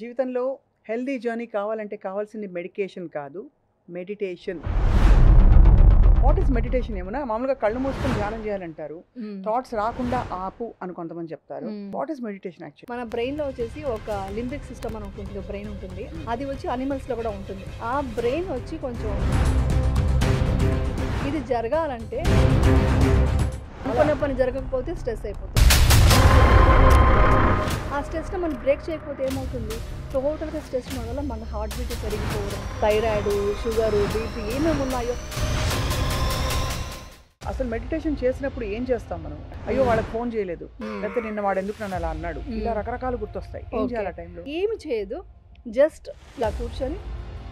జీవితంలో healthy journey కావాలంటే కావాల్సింది మెడికేషన్ కాదు, మెడిటేషన్. What is meditation? ఏమన్నా మామూలుగా కళ్ళు మూసుకొని ధ్యానం చేయాలంటారు, థాట్స్ రాకుండా ఆపు అని కొంతమంది చెప్తారు. What is meditation actually? మన బ్రెయిన్ లో వచ్చేసి ఒక లింబిక్ సిస్టమ్ అని ఉంటుంది, బ్రెయిన్ ఉంటుంది. అది వచ్చి అనిమల్స్ లో కూడా ఉంటుంది. ఆ బ్రెయిన్ వచ్చి కొంచెం ఇది జరగాలంటే పని జరగకపోతే స్ట్రెస్ అయిపోతుంది. ఆ స్ట్రెస్ని మనం బ్రేక్ చేయకపోతే ఏమవుతుంది, టోటల్గా స్ట్రెస్ వల్ల మన హార్ట్ బీట్ పెరిగిపోవడం, థైరాయిడ్, షుగరు, బీపీ ఏమేమి ఉన్నాయో. అసలు మెడిటేషన్ చేసినప్పుడు ఏం చేస్తాం మనం? అయ్యో వాళ్ళకి ఫోన్ చేయలేదు, లేకపోతే నిన్న వాడు ఎందుకు నన్ను అలా అన్నాడు, ఇలా రకరకాలు గుర్తొస్తాయి. ఏం చేయాలి ఆ టైంలో? ఏమి చేయదు, జస్ట్ ఇలా కూర్చొని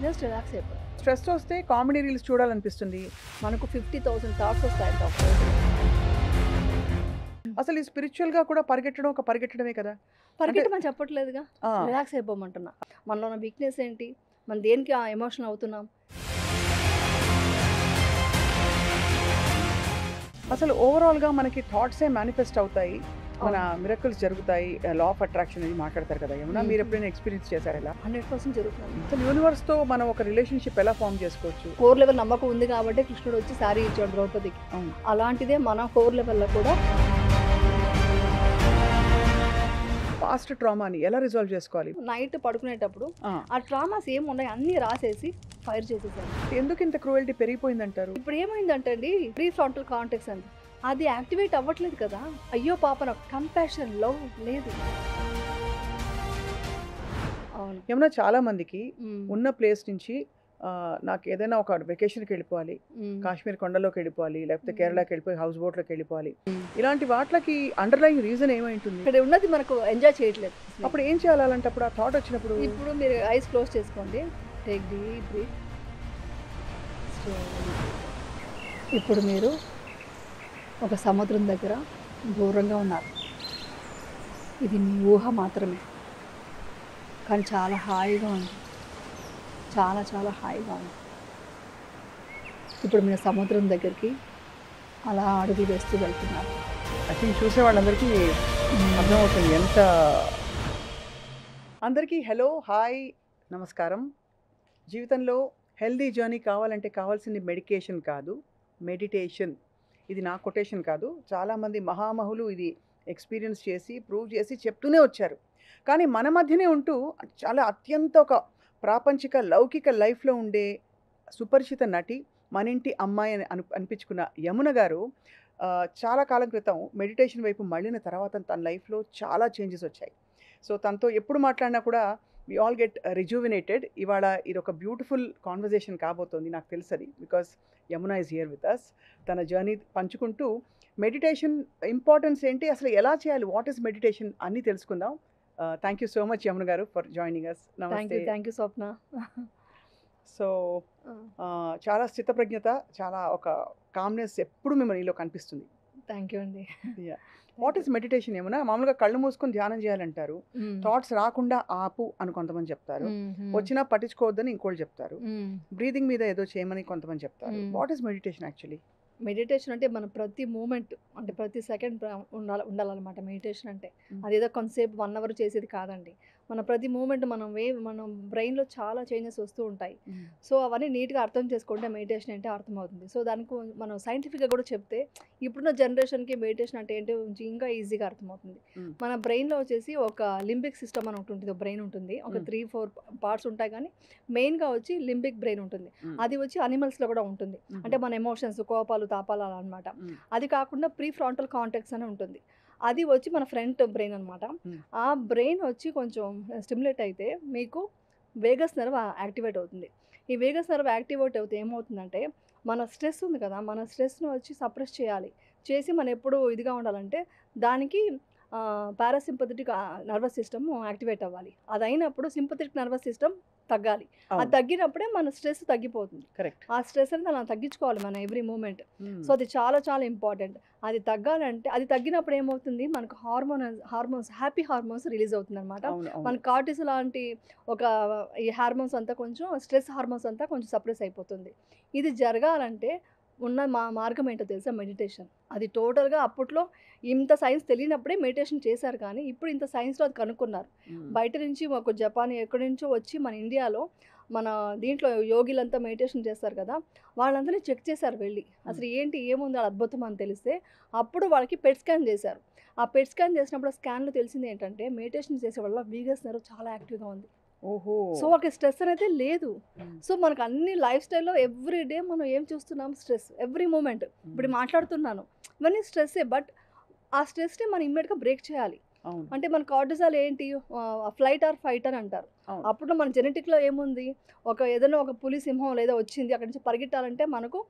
జస్ట్ రిలాక్స్ అయిపోతుంది. స్ట్రెస్ వస్తే కామెడీ రీల్స్ చూడాలనిపిస్తుంది. మనకు 50,000 థాట్స్ వస్తాయి డాక్టర్. అసలు ఈ స్పిరిచువల్ గా కూడా పరిగెట్టడమే కదా. పరిగెట్టమని చెప్పట్లేదుగా, రిలాక్స్ అయిపోమంటున్నా. మనలో ఉన్న వీక్నెస్ ఏంటి, మనం దేనికి ఎమోషనల్ అవుతున్నాం. అసలు ఓవరాల్ గా మనకి థాట్సే మేనిఫెస్ట్ అవుతాయి, మన మిరకల్స్ జరుగుతాయి. లా ఆఫ్ అట్రాక్షన్ అని మాట్లాడతారు కదా, ఏమన్నా మీరు ఎప్పుడైనా ఎక్స్పీరియన్స్ చేశారు? ఇలా 100% జరుగుతుంది. అసలు యూనివర్స్ తో మనం ఒక రిలేషన్షిప్ ఎలా ఫామ్ చేసుకోవచ్చు? కోర్ లెవెల్ నమ్మకం ఉంది కాబట్టి కృష్ణుడు వచ్చి శారీ ఇచ్చాడు ద్రౌపదికి. అలాంటిదే మన కోర్ లెవెల్లో కూడా పాస్ట్ ట్రామాని ఎలా రిజాల్వ్ చేసుకోవాలి? నైట్ పడుకునేటప్పుడు ఆ ట్రామాస్ ఏమున్నాయి అన్ని రాసేసి ఫైర్ చేసేసాను. ఎందుకు ఇంత క్రూయల్టీ పెరిగిపోయిందంటారు? ఇప్పుడు ఏమైందంటే అండి, ప్రీ ఫ్రంటల్ కార్టెక్స్ అని అది యాక్టివేట్ అవ్వట్లేదు కదా. అయ్యో పాప, నాకు కంపాషన్ లవ్ లేదు. అవును, ఏమన్నా చాలా మందికి ఉన్న ప్లేస్ నుంచి నాకు ఏదైనా ఒక వెకేషన్కి వెళ్ళిపోవాలి, కాశ్మీర్ కొండలోకి వెళ్ళిపోవాలి, లేకపోతే కేరళకి వెళ్ళిపోయి హౌస్ బోట్లోకి వెళ్ళిపోవాలి, ఇలాంటి వాటికి అండర్లైన్ రీజన్ ఏమై ఉంటుంది? ఇక్కడ ఉన్నది మనకు ఎంజాయ్ చేయట్లేదు. అప్పుడు ఏం చేయాలంటప్పుడు ఆ థాట్ వచ్చినప్పుడు? ఇప్పుడు మీరు ఐస్ క్లోజ్ చేసుకోండి, టేక్ డీప్ బ్రీత్. ఇప్పుడు మీరు ఒక సముద్రం దగ్గర దూరంగా ఉన్నారు. ఇది మీ ఊహ మాత్రమే, కానీ చాలా హాయిగా ఉంది, చాలా చాలా హాయిగా ఉంది. ఇప్పుడు మీరు సముద్రం దగ్గరికి అలా అడుగులు వేస్తూ వెళ్తున్నారు. ఐ థింక్ చూసే వాళ్ళందరికీ అర్థమవుతుంది ఎంత. అందరికీ హలో, హాయ్, నమస్కారం. జీవితంలో హెల్దీ జర్నీ కావాలంటే కావాల్సింది మెడికేషన్ కాదు, మెడిటేషన్. ఇది నా కొటేషన్ కాదు, చాలామంది మహామహులు ఇది ఎక్స్పీరియన్స్ చేసి ప్రూవ్ చేసి చెప్తూనే వచ్చారు. కానీ మన మధ్యనే ఉంటూ చాలా అత్యంత ఒక ప్రాపంచిక లౌకిక లైఫ్లో ఉండే సుపరిచిత నటి, మన ఇంటి అమ్మాయి అని అనిపించుకున్న యమున గారు చాలా కాలం క్రితం మెడిటేషన్ వైపు మళ్ళిన తర్వాత తన లైఫ్లో చాలా చేంజెస్ వచ్చాయి. సో తనతో ఎప్పుడు మాట్లాడినా కూడా వి ఆల్ గెట్ రిజువినేటెడ్. ఇవాళ ఇది ఒక బ్యూటిఫుల్ కాన్వర్జేషన్ కాబోతోంది, నాకు తెలుసది, because Yamuna is here with us. తన జర్నీ పంచుకుంటూ మెడిటేషన్ ఇంపార్టెన్స్ ఏంటి, అసలు ఎలా చేయాలి, వాట్ ఈస్ మెడిటేషన్ అన్నీ తెలుసుకుందాం. Thank you so much Yamuna గారు ఫర్ జాయినింగ్ అస్. నమస్తే. Thank you Swapna. సో చాలా స్థితప్రజ్ఞత, చాలా ఒక కామ్నెస్ ఎప్పుడు మిమ్మల్నిలో కనిపిస్తుంది. థ్యాంక్ యూ అండి. What is meditation? ఏమన్నా మామూలుగా కళ్ళు మూసుకొని ధ్యానం చేయాలంటారు, థాట్స్ రాకుండా ఆపు అని కొంతమంది చెప్తారు, వచ్చినా పట్టించుకోవద్దని ఇంకోళ్ళు చెప్తారు, బ్రీదింగ్ మీద ఏదో చేయమని కొంతమంది చెప్తారు. What is meditation actually? Meditation అంటే మన ప్రతి మూమెంట్, అంటే ప్రతి సెకండ్ ఉండాలన్నమాట. మెడిటేషన్ అంటే అదేదో కొంతసేపు 1 అవర్ చేసేది కాదండి. మన ప్రతి మూమెంట్ మనం బ్రెయిన్లో చాలా చేంజెస్ వస్తూ ఉంటాయి. సో అవన్నీ నీట్గా అర్థం చేసుకుంటే మెడిటేషన్ అంటే అర్థమవుతుంది. సో దానికి మనం సైంటిఫిక్గా కూడా చెప్తే ఇప్పుడున్న జనరేషన్కి మెడిటేషన్ అంటే ఏంటో ఇంకా ఈజీగా అర్థమవుతుంది. మన బ్రెయిన్లో వచ్చేసి ఒక లింబిక్ సిస్టమ్ అని ఉంటుంది, బ్రెయిన్ ఉంటుంది. ఒక 3-4 పార్ట్స్ ఉంటాయి, కానీ మెయిన్గా వచ్చి లింబిక్ బ్రెయిన్ ఉంటుంది. అది వచ్చి అనిమల్స్లో కూడా ఉంటుంది. అంటే మన ఎమోషన్స్, కోపాలు, తాపాలు అలా అనమాట. అది కాకుండా ప్రీ ఫ్రంటల్ కార్టెక్స్ అని ఉంటుంది. అది వచ్చి మన ఫ్రంట్ బ్రెయిన్ అనమాట. ఆ బ్రెయిన్ వచ్చి కొంచెం స్టిమ్యులేట్ అయితే మీకు వేగస్ నర్వ్ యాక్టివేట్ అవుతుంది. ఈ వేగస్ నర్వ్ యాక్టివేట్ అవుతే ఏమవుతుందంటే, మన స్ట్రెస్ ఉంది కదా, మన స్ట్రెస్ను వచ్చి సప్రెస్ చేసి మనం ఎప్పుడు ఇదిగా ఉండాలంటే దానికి పారాసింపథెటిక్ నర్వస్ సిస్టమ్ యాక్టివేట్ అవ్వాలి. అది అయినప్పుడు సింపథెటిక్ నర్వస్ సిస్టమ్ తగ్గాలి. అది తగ్గినప్పుడే మన స్ట్రెస్ తగ్గిపోతుంది. కరెక్ట్. ఆ స్ట్రెస్ అనేది మనం తగ్గించుకోవాలి మన ఎవ్రీ మూమెంట్. సో అది చాలా చాలా ఇంపార్టెంట్. అది తగ్గాలంటే, అది తగ్గినప్పుడు ఏమవుతుంది, మనకు హార్మోన్స్ హ్యాపీ హార్మోన్స్ రిలీజ్ అవుతుంది అనమాట. మన కార్టిసోల్ లాంటి ఒక ఈ హార్మోన్స్ అంతా కొంచెం, స్ట్రెస్ హార్మోన్స్ అంతా కొంచెం సప్రెస్ అయిపోతుంది. ఇది జరగాలంటే ఉన్న మార్గం ఏంటో తెలుసా? మెడిటేషన్. అది టోటల్‌గా అప్పట్లో ఇంత సైన్స్ తెలియనప్పుడే మెడిటేషన్ చేశారు కానీ, ఇప్పుడు ఇంత సైన్స్‌లో అది కనుక్కున్నారు. బయట నుంచి ఒక జపాన్ ఎక్కడి నుంచో వచ్చి మన ఇండియాలో మన దీంట్లో యోగిలంతా మెడిటేషన్ చేస్తారు కదా! వాళ్ళందరిని చెక్ చేశారు వెళ్లి. అసలు ఏంటి ఏముంది ఆడ అద్భుతం అని తెలిస్తే, అప్పుడు వాళ్ళకి పెట్ స్కాన్ చేశారు. ఆ పెట్ స్కాన్ చేసినప్పుడు ఆ స్కాన్‌లో తెలిసింది ఏంటంటే, మెడిటేషన్ చేసే వల్ల వీగస్ నెర్వ్ చాలా యాక్టివ్‌గా ఉంది. ఓహో! సో, వాళ్ళకి స్ట్రెస్ అనేది లేదు. హ్మ్. సో, మనకు అన్ని లైఫ్ స్టైల్‌లో ఎవ్రీ డే మనం ఏం చూస్తున్నాం? స్ట్రెస్. Every moment. ఇప్పుడు మాట్లాడుతున్నాను. ఇవన్నీ స్ట్రెస్సే. బట్ ఆ స్ట్రెస్‌ని మనం ఇమ్మీడియేట్‌గా బ్రేక్ చేయాలి. అవును. అంటే మన కార్టిజాల్ ఏంటి? ఫ్లైట్ ఆర్ ఫైట్ అని అంటారు. అవును. అప్పుడు మన జెనెటిక్‌లో ఏముంది? ఏదైనా ఒక పులి, సింహం లేదా వచ్చింది. అక్కడి నుంచి పరిగెట్టాలంటే మనకు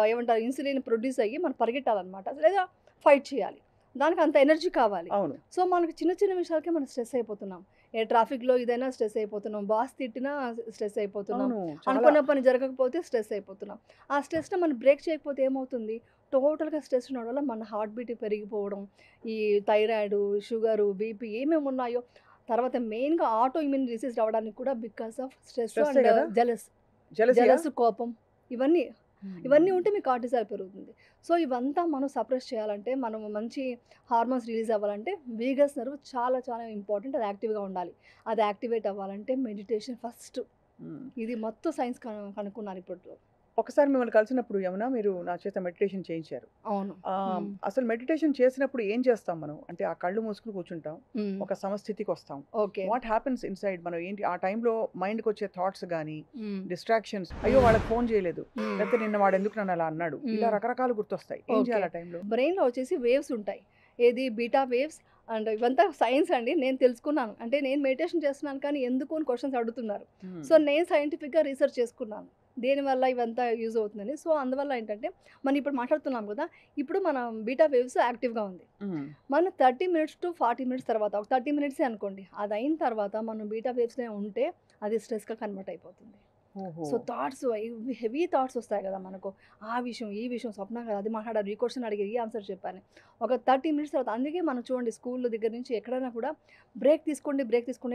ఏమంటారు? ఇన్సులిన్ ప్రొడ్యూస్ అయ్యి మనం పరిగెట్టాలన్నమాట. లేదా ఫైట్ చేయాలి. దానికి అంత ఎనర్జీ కావాలి. అవును. సో, మనకి చిన్న చిన్న విషయాలకే మనం స్ట్రెస్ అయిపోతున్నాం. ట్రాఫిక్‌లో ఇదైనా స్ట్రెస్ అయిపోతున్నాం. బాస్ తిట్టినా స్ట్రెస్ అయిపోతున్నాం. అవును. చాలా అనుకున్న పని జరగకపోతే స్ట్రెస్ అయిపోతున్నాం. ఆ స్ట్రెస్‌ని మనం బ్రేక్ చేయకపోతే ఏమవుతుంది? టోటల్‌గా స్ట్రెస్ ఉండడం వల్ల మన హార్ట్ బీట్ పెరిగిపోవడం, ఈ థైరాయిడ్, షుగరు, బీపీ ఏమేమి ఉన్నాయో, తర్వాత మెయిన్‌గా ఆటో ఇమ్యూన్ డిసీజ్ రావడానికి కూడా బికాస్ ఆఫ్ స్ట్రెస్ స్ట్రెస్సే అండ్ కదా! జెలసీయా? జెలస్, కోపం ఇవన్నీ. ఇవన్నీ హ్మ్. ఉంటే మీకు కార్టిజాల్ పెరుగుతుంది. సో, ఇవంతా మనం సప్రెస్ చేయాలంటే, మనం మంచి హార్మోన్స్ రిలీజ్ అవ్వాలంటే, వీగస్ నెర్వ్ చాలా చాలా ఇంపార్టెంట్. అది యాక్టివ్‌గా ఉండాలి. అది యాక్టివేట్ అవ్వాలంటే మెడిటేషన్ ఫస్ట్. హ్మ్. ఇది మొత్తం సైన్స్ కనుక్కున్నారు ఇప్పట్లో. ఒకసారి మిమ్మల్ని కలిసినప్పుడు యమున మీరు నా చేత మెడిటేషన్ చేయించారు. అవును. హ్మ్. అసలు మెడిటేషన్ చేసినప్పుడు ఏం చేస్తాం మనం? అంటే ఆ కళ్ళు మూసుకొని కూర్చుంటాం. హ్మ్. ఒక సమస్థితికొస్తాం. ఓకే. వాట్ హ్యాపెన్స్ ఇన్‌సైడ్ మనం ఏంటి ఆ టైంలో మైండ్‌కొచ్చే థాట్స్ గాని, హ్మ్. డిస్ట్రాక్షన్స్ అయ్యో! వాళ్ళకి ఫోన్ చేయలేదు. హ్మ్. లేకపోతే నిన్న వాడెందుకు నన్ను అలా అన్నాడు. ఇలా హ్మ్. రకరకాలు గుర్తొస్తాయి. ఏం ఓకే. చేయాలి ఆ టైంలో? బ్రెయిన్‌లో వచ్చేసి వేవ్స్ ఉంటాయి. ఏది బీటా వేవ్స్ అండ్ ఇవంతా సైన్స్ అండి. నేను తెలుసుకున్నాను. అంటే నేను మెడిటేషన్ చేస్తున్నాను కానీ ఎందుకు అని క్వెషన్స్ అడుగుతున్నారు. హ్మ్. సో, నేను సైంటిఫిక్‌గా రీసెర్చ్ చేసుకున్నాను. దేనివల్ల ఇవంతా యూజ్ అవుతుందని. సో, అందువల్ల ఏంటంటే మనం ఇప్పుడు మాట్లాడుతున్నాం కదా! ఇప్పుడు మన బీటా వేవ్స్ యాక్టివ్‌గా ఉంది. హ్మ్. మన 30 మినిట్స్ టు 40 మినిట్స్ తర్వాత ఒక 30 మినిట్సే అనుకోండి. అది అయిన తర్వాత మనం బీటా వేవ్స్‌లో ఉంటే అది స్ట్రెస్‌గా కన్వర్ట్ అయిపోతుంది. ఓహో! సో, హెవీ థాట్స్ వస్తాయి కదా మనకు. ఆ విషయం, ఈ విషయం, స్వప్న గారు అది మాట్లాడారు, ఈ క్వెషన్ అడిగారు, ఈ ఆన్సర్ చెప్పాను. ఒక 30 మినిట్స్ తర్వాత అందుకే మనం చూడండి స్కూల్ దగ్గర నుంచి ఎక్కడైనా కూడా బ్రేక్ తీసుకోండి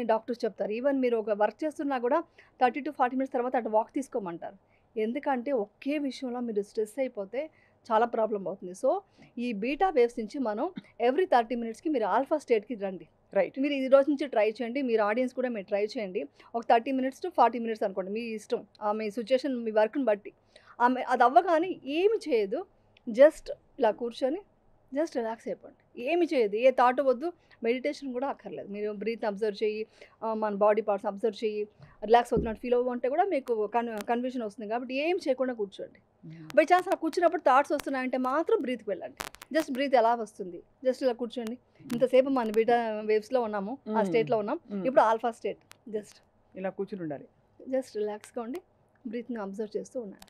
డాక్టర్స్ చెప్తారు. ఈవెన్ మీరు ఒక వర్క్ చేస్తున్నా కూడా 30-40 మినిట్స్ తర్వాత అటు వాక్ తీసుకోమంటారు. ఎందుకంటే ఒకే విషయంలో మీరు స్ట్రెస్ అయిపోతే చాలా ప్రాబ్లమ్ అవుతుంది. సో, ఈ బీటా వేవ్స్ నుంచి మనం ఎవ్రీ 30 మినిట్స్‌కి మీరు ఆల్ఫా స్టేట్‌కి రండి. రైట్. మీరు ఈ రోజు నుంచి ట్రై చేయండి. మీరు ఆడియన్స్ కూడా మీరు ట్రై చేయండి. ఒక 30 మినిట్స్ టు 40 మినిట్స్ అనుకోండి. మీ ఇష్టం. మీ సిట్యుయేషన్, మీ వర్క్‌ని బట్టి. అది అవ్వగానే ఏమి చేయదు. జస్ట్ ఇలా కూర్చొని జస్ట్ రిలాక్స్ అయిపోండి. ఏమి చేయదు. ఏ థాట్ వద్దు. మెడిటేషన్ కూడా అక్కర్లేదు. మీరు బ్రీత్‌ని అబ్జర్వ్ చెయ్యి. మన బాడీ పార్ట్స్ అబ్జర్వ్ చెయ్యి. రిలాక్స్ అవుతున్నట్టు ఫీల్ అవ్వంటే కూడా మీకు కన్ఫ్యూజన్ వస్తుంది. కాబట్టి ఏం చేయకుండా కూర్చోండి. హ్మ్. బై ఛాన్స్ అలా కూర్చున్నప్పుడు థాట్స్ వస్తున్నాయంటే మాత్రం బ్రీత్‌కి వెళ్ళండి. జస్ట్ బ్రీత్ ఎలా వస్తుంది? జస్ట్ ఇలా కూర్చోండి. ఇంతసేపు మన బీటా వేవ్స్‌లో ఉన్నాము. ఆ స్టేట్‌లో ఉన్నాం. హ్మ్. ఇప్పుడు ఆల్ఫా స్టేట్. జస్ట్ ఇలా కూర్చుని ఉండాలి. రిలాక్స్‌గా ఉండి బ్రీత్‌ని అబ్జర్వ్ చేస్తూ ఉండండి.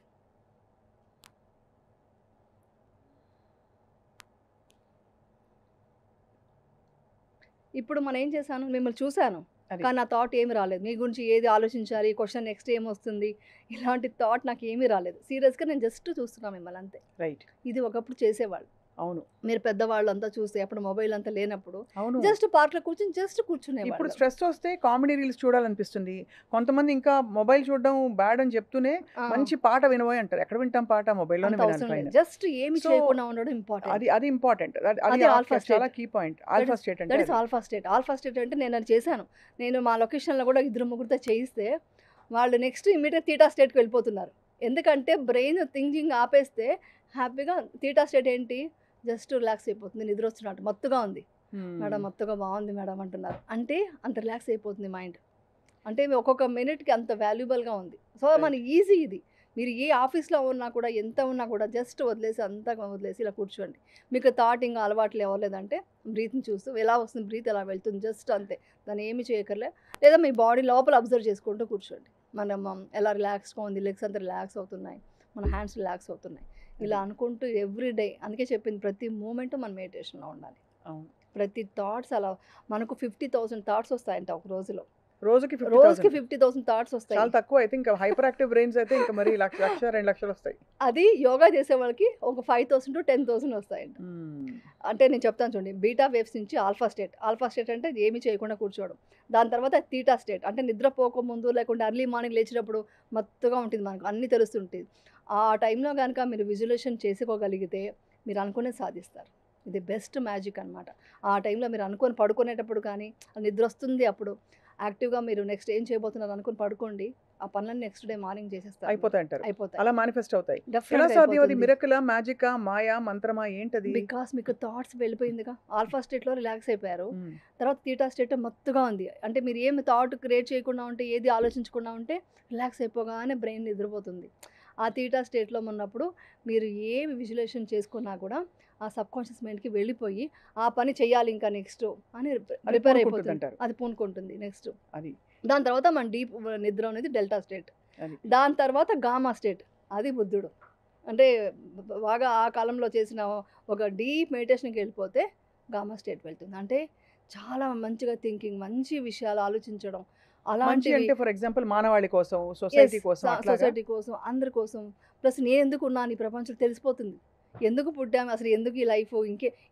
ఇప్పుడు మనం ఏం చేశాను? మిమ్మల్ని చూసాను. అది. కానీ నా థాట్ ఏమి రాలేదు. మీ గురించి ఏది ఆలోచించాలి? క్వెషన్ నెక్స్ట్ ఏమొస్తుంది? ఇలాంటి థాట్ నాకేమీ రాలేదు. సీరియస్‌గా నేను జస్ట్ చూస్తున్నా మిమ్మల్ని అంతే. రైట్. ఇది ఒకప్పుడు చేసేవాళ్ళు. అవును. మీరు పెద్దవాళ్ళంతా చూస్తే అప్పుడు మొబైల్ అంతా లేనప్పుడు అవును. జస్ట్ పార్క్‌లో కూర్చొని జస్ట్ ఇప్పుడు కూర్చునేవాళ్ళు. స్ట్రెస్ వస్తే కామెడీ రీల్స్ చూడాలనిపిస్తుంది. కొంతమంది ఇంకా మొబైల్ చూడడం బ్యాడ్ అని చెప్తూనే ఆ! మంచి పాట వినబోయ్ అంటారు. ఎక్కడ వింటాం పాట? మొబైల్‌లోనే అంత వినాలి అవసరం పైన. లేదు. జస్ట్ ఏమి సో, చేయకుండా ఉండడం ఇంపార్టెంట్. అది ఇంపార్టెంట్. అది అది ఆల్ఫా చాలా state. Key point. That alpha is state అంటే దట్ ఈస్ అది. Alpha state. ఆల్ఫా స్టేట్ అంటే నేను అది చేశాను. నేను మా లొకేషన్‌లో కూడా ఇద్దరు ముగ్గురితో చేయిస్తే వాళ్ళు నెక్స్ట్ ఇమ్మీడియేట్ తీటా స్టేట్‌కి వెళ్ళిపోతున్నారు. ఎందుకంటే బ్రెయిన్ థింకింగ్ ఆపేస్తే హ్యాపీగా తీటా స్టేట్ ఏంటి? జస్ట్ రిలాక్స్ అయిపోతుంది. నిద్ర వస్తున్నట్టు మత్తుగా ఉంది. మేడం హ్మ్. మత్తుగా బాగుంది మేడం అంటున్నారు. అంటే అంత రిలాక్స్ అయిపోతుంది మైండ్. అంటే ఒక్కొక్క మినిట్‌కి అంత వాల్యుబుల్‌గా ఉంది. సో, మన రైట్. ఈజీ ఇది. మీరు ఏ ఆఫీస్‌లో ఉన్నా కూడా, ఎంత ఉన్నా కూడా జస్ట్ వదిలేసి అంతా వదిలేసి ఇలా కూర్చోండి. మీకు థాట్ ఇంకా అలవాట్లు అవ్వలేదంటే బ్రీత్‌ని చూస్తూ ఎలా వస్తుంది బ్రీత్ ఎలా వెళ్తుంది జస్ట్ అంతే. దాన్ని ఏమి చేయక్కర్లే. లేదా మీ బాడీ లోపల అబ్జర్వ్ చేసుకుంటూ కూర్చోండి. మనం ఎలా రిలాక్స్‌గా ఉంది. లెగ్స్ అంతా రిలాక్స్ అవుతున్నాయి. మన హ్యాండ్స్ రిలాక్స్ అవుతున్నాయి. ఇలా అది. అనుకుంటూ ఎవ్రీ డే అందుకే చెప్పింది ప్రతి మూమెంట్ మనం మెడిటేషన్‌లో ఉండాలి. అవును. ప్రతి థాట్స్ అలా మనకు 50,000 థాట్స్ వస్తాయంట ఒక రోజులో. రోజుకి రోజుకి 50,000 50,000 థాట్స్ వస్తాయి. చాలా తక్కువ. I think hyper active brains అయితే ఇంకా మరి 1,00,000, 2,00,000 వస్తాయి. అది యోగా చేసే వాళ్ళకి ఒక 5,000-10,000 వస్తాయంట. హ్మ్. అంటే నేను చెప్తాను చూడండి. బీటా వేవ్స్ నుంచి ఆల్ఫా స్టేట్. ఆల్ఫా స్టేట్ అంటే ఏమి చేయకుండా కూర్చోవడం. దాని తర్వాత తీటా స్టేట్ అంటే నిద్రపోకముందు లేకుంటే ఎర్లీ మార్నింగ్ లేచినప్పుడు మత్తుగా ఉంటుంది మనకు. అన్నీ తెలుస్తుంటాయి. ఆ టైంలో గనుక మీరు విజువలైజేషన్ చేసుకోగలిగితే మీరు అనుకునేది సాధిస్తారు. ఇది బెస్ట్ మ్యాజిక్ అనమాట. ఆ టైంలో మీరు అనుకోని పడుకునేటప్పుడు కానీ, నిద్ర వస్తుంది అప్పుడు యాక్టివ్‌గా మీరు నెక్స్ట్ ఏం చేయబోతున్నారు అనుకుని పడుకోండి. ఆ పనులన్నీ నెక్స్ట్ డే మార్నింగ్ చేసేస్తారు. అయిపోతాయంటారు. అయిపోతాయి. అలా మేనిఫెస్ట్ అవుతాయి. ఎలా డెఫినెట్‌గా సాధ్యం అది? అయిపోతుంది. మిరకలా, మ్యాజికా, మాయా, మంత్రమా ఏంటది? బికాస్ మీకు థాట్స్ వెళ్ళిపోయిందిగా. ఆల్ఫా స్టేట్‌లో రిలాక్స్ అయిపోయారు. హ్మ్. తర్వాత తీటా స్టేట్ మత్తుగా ఉంది. అంటే మీరు ఏమి థాట్ క్రియేట్ చేయకుండా ఉంటే, ఏది ఆలోచించకుండా ఉంటే రిలాక్స్ అయిపోగానే బ్రెయిన్ నిద్రపోతుంది. ఆ తీటా స్టేట్‌లో ఉన్నప్పుడు మీరు ఏమి విజువలైజేషన్ చేసుకున్నా కూడా ఆ సబ్‌కాన్షియస్ మైండ్‌కి వెళ్ళిపోయి, ఆ పని చేయాలి ఇంకా నెక్స్ట్ అని అది ప్రిపేర్ అయిపోతుంది. పూనుకుంటుందంటారు. అది పూనుకుంటుంది నెక్స్ట్. అది. దాని తర్వాత మన డీప్ నిద్ర అనేది డెల్టా స్టేట్. అది. దాని తర్వాత గామా స్టేట్. అది బుద్ధుడు. అంటే బాగా ఆ కాలంలో చేసిన ఒక డీప్ మెడిటేషన్‌కి వెళ్ళిపోతే గామా స్టేట్ వెళ్తుంది. అంటే చాలా మంచిగా థింకింగ్, మంచి విషయాలు ఆలోచించడం. మంచి అలాంటివి అంటే ఫర్ ఎగ్జాంపుల్ మానవాళి కోసం, యెస్. సొసైటీ కోసం అట్లాగా? సొసైటీ కోసం, అందరి కోసం. ప్లస్ నేనెందుకున్నాను ఈ ప్రపంచంలో తెలిసిపోతుంది. ఎందుకు పుట్టాము? అసలు ఎందుకు ఈ లైఫు?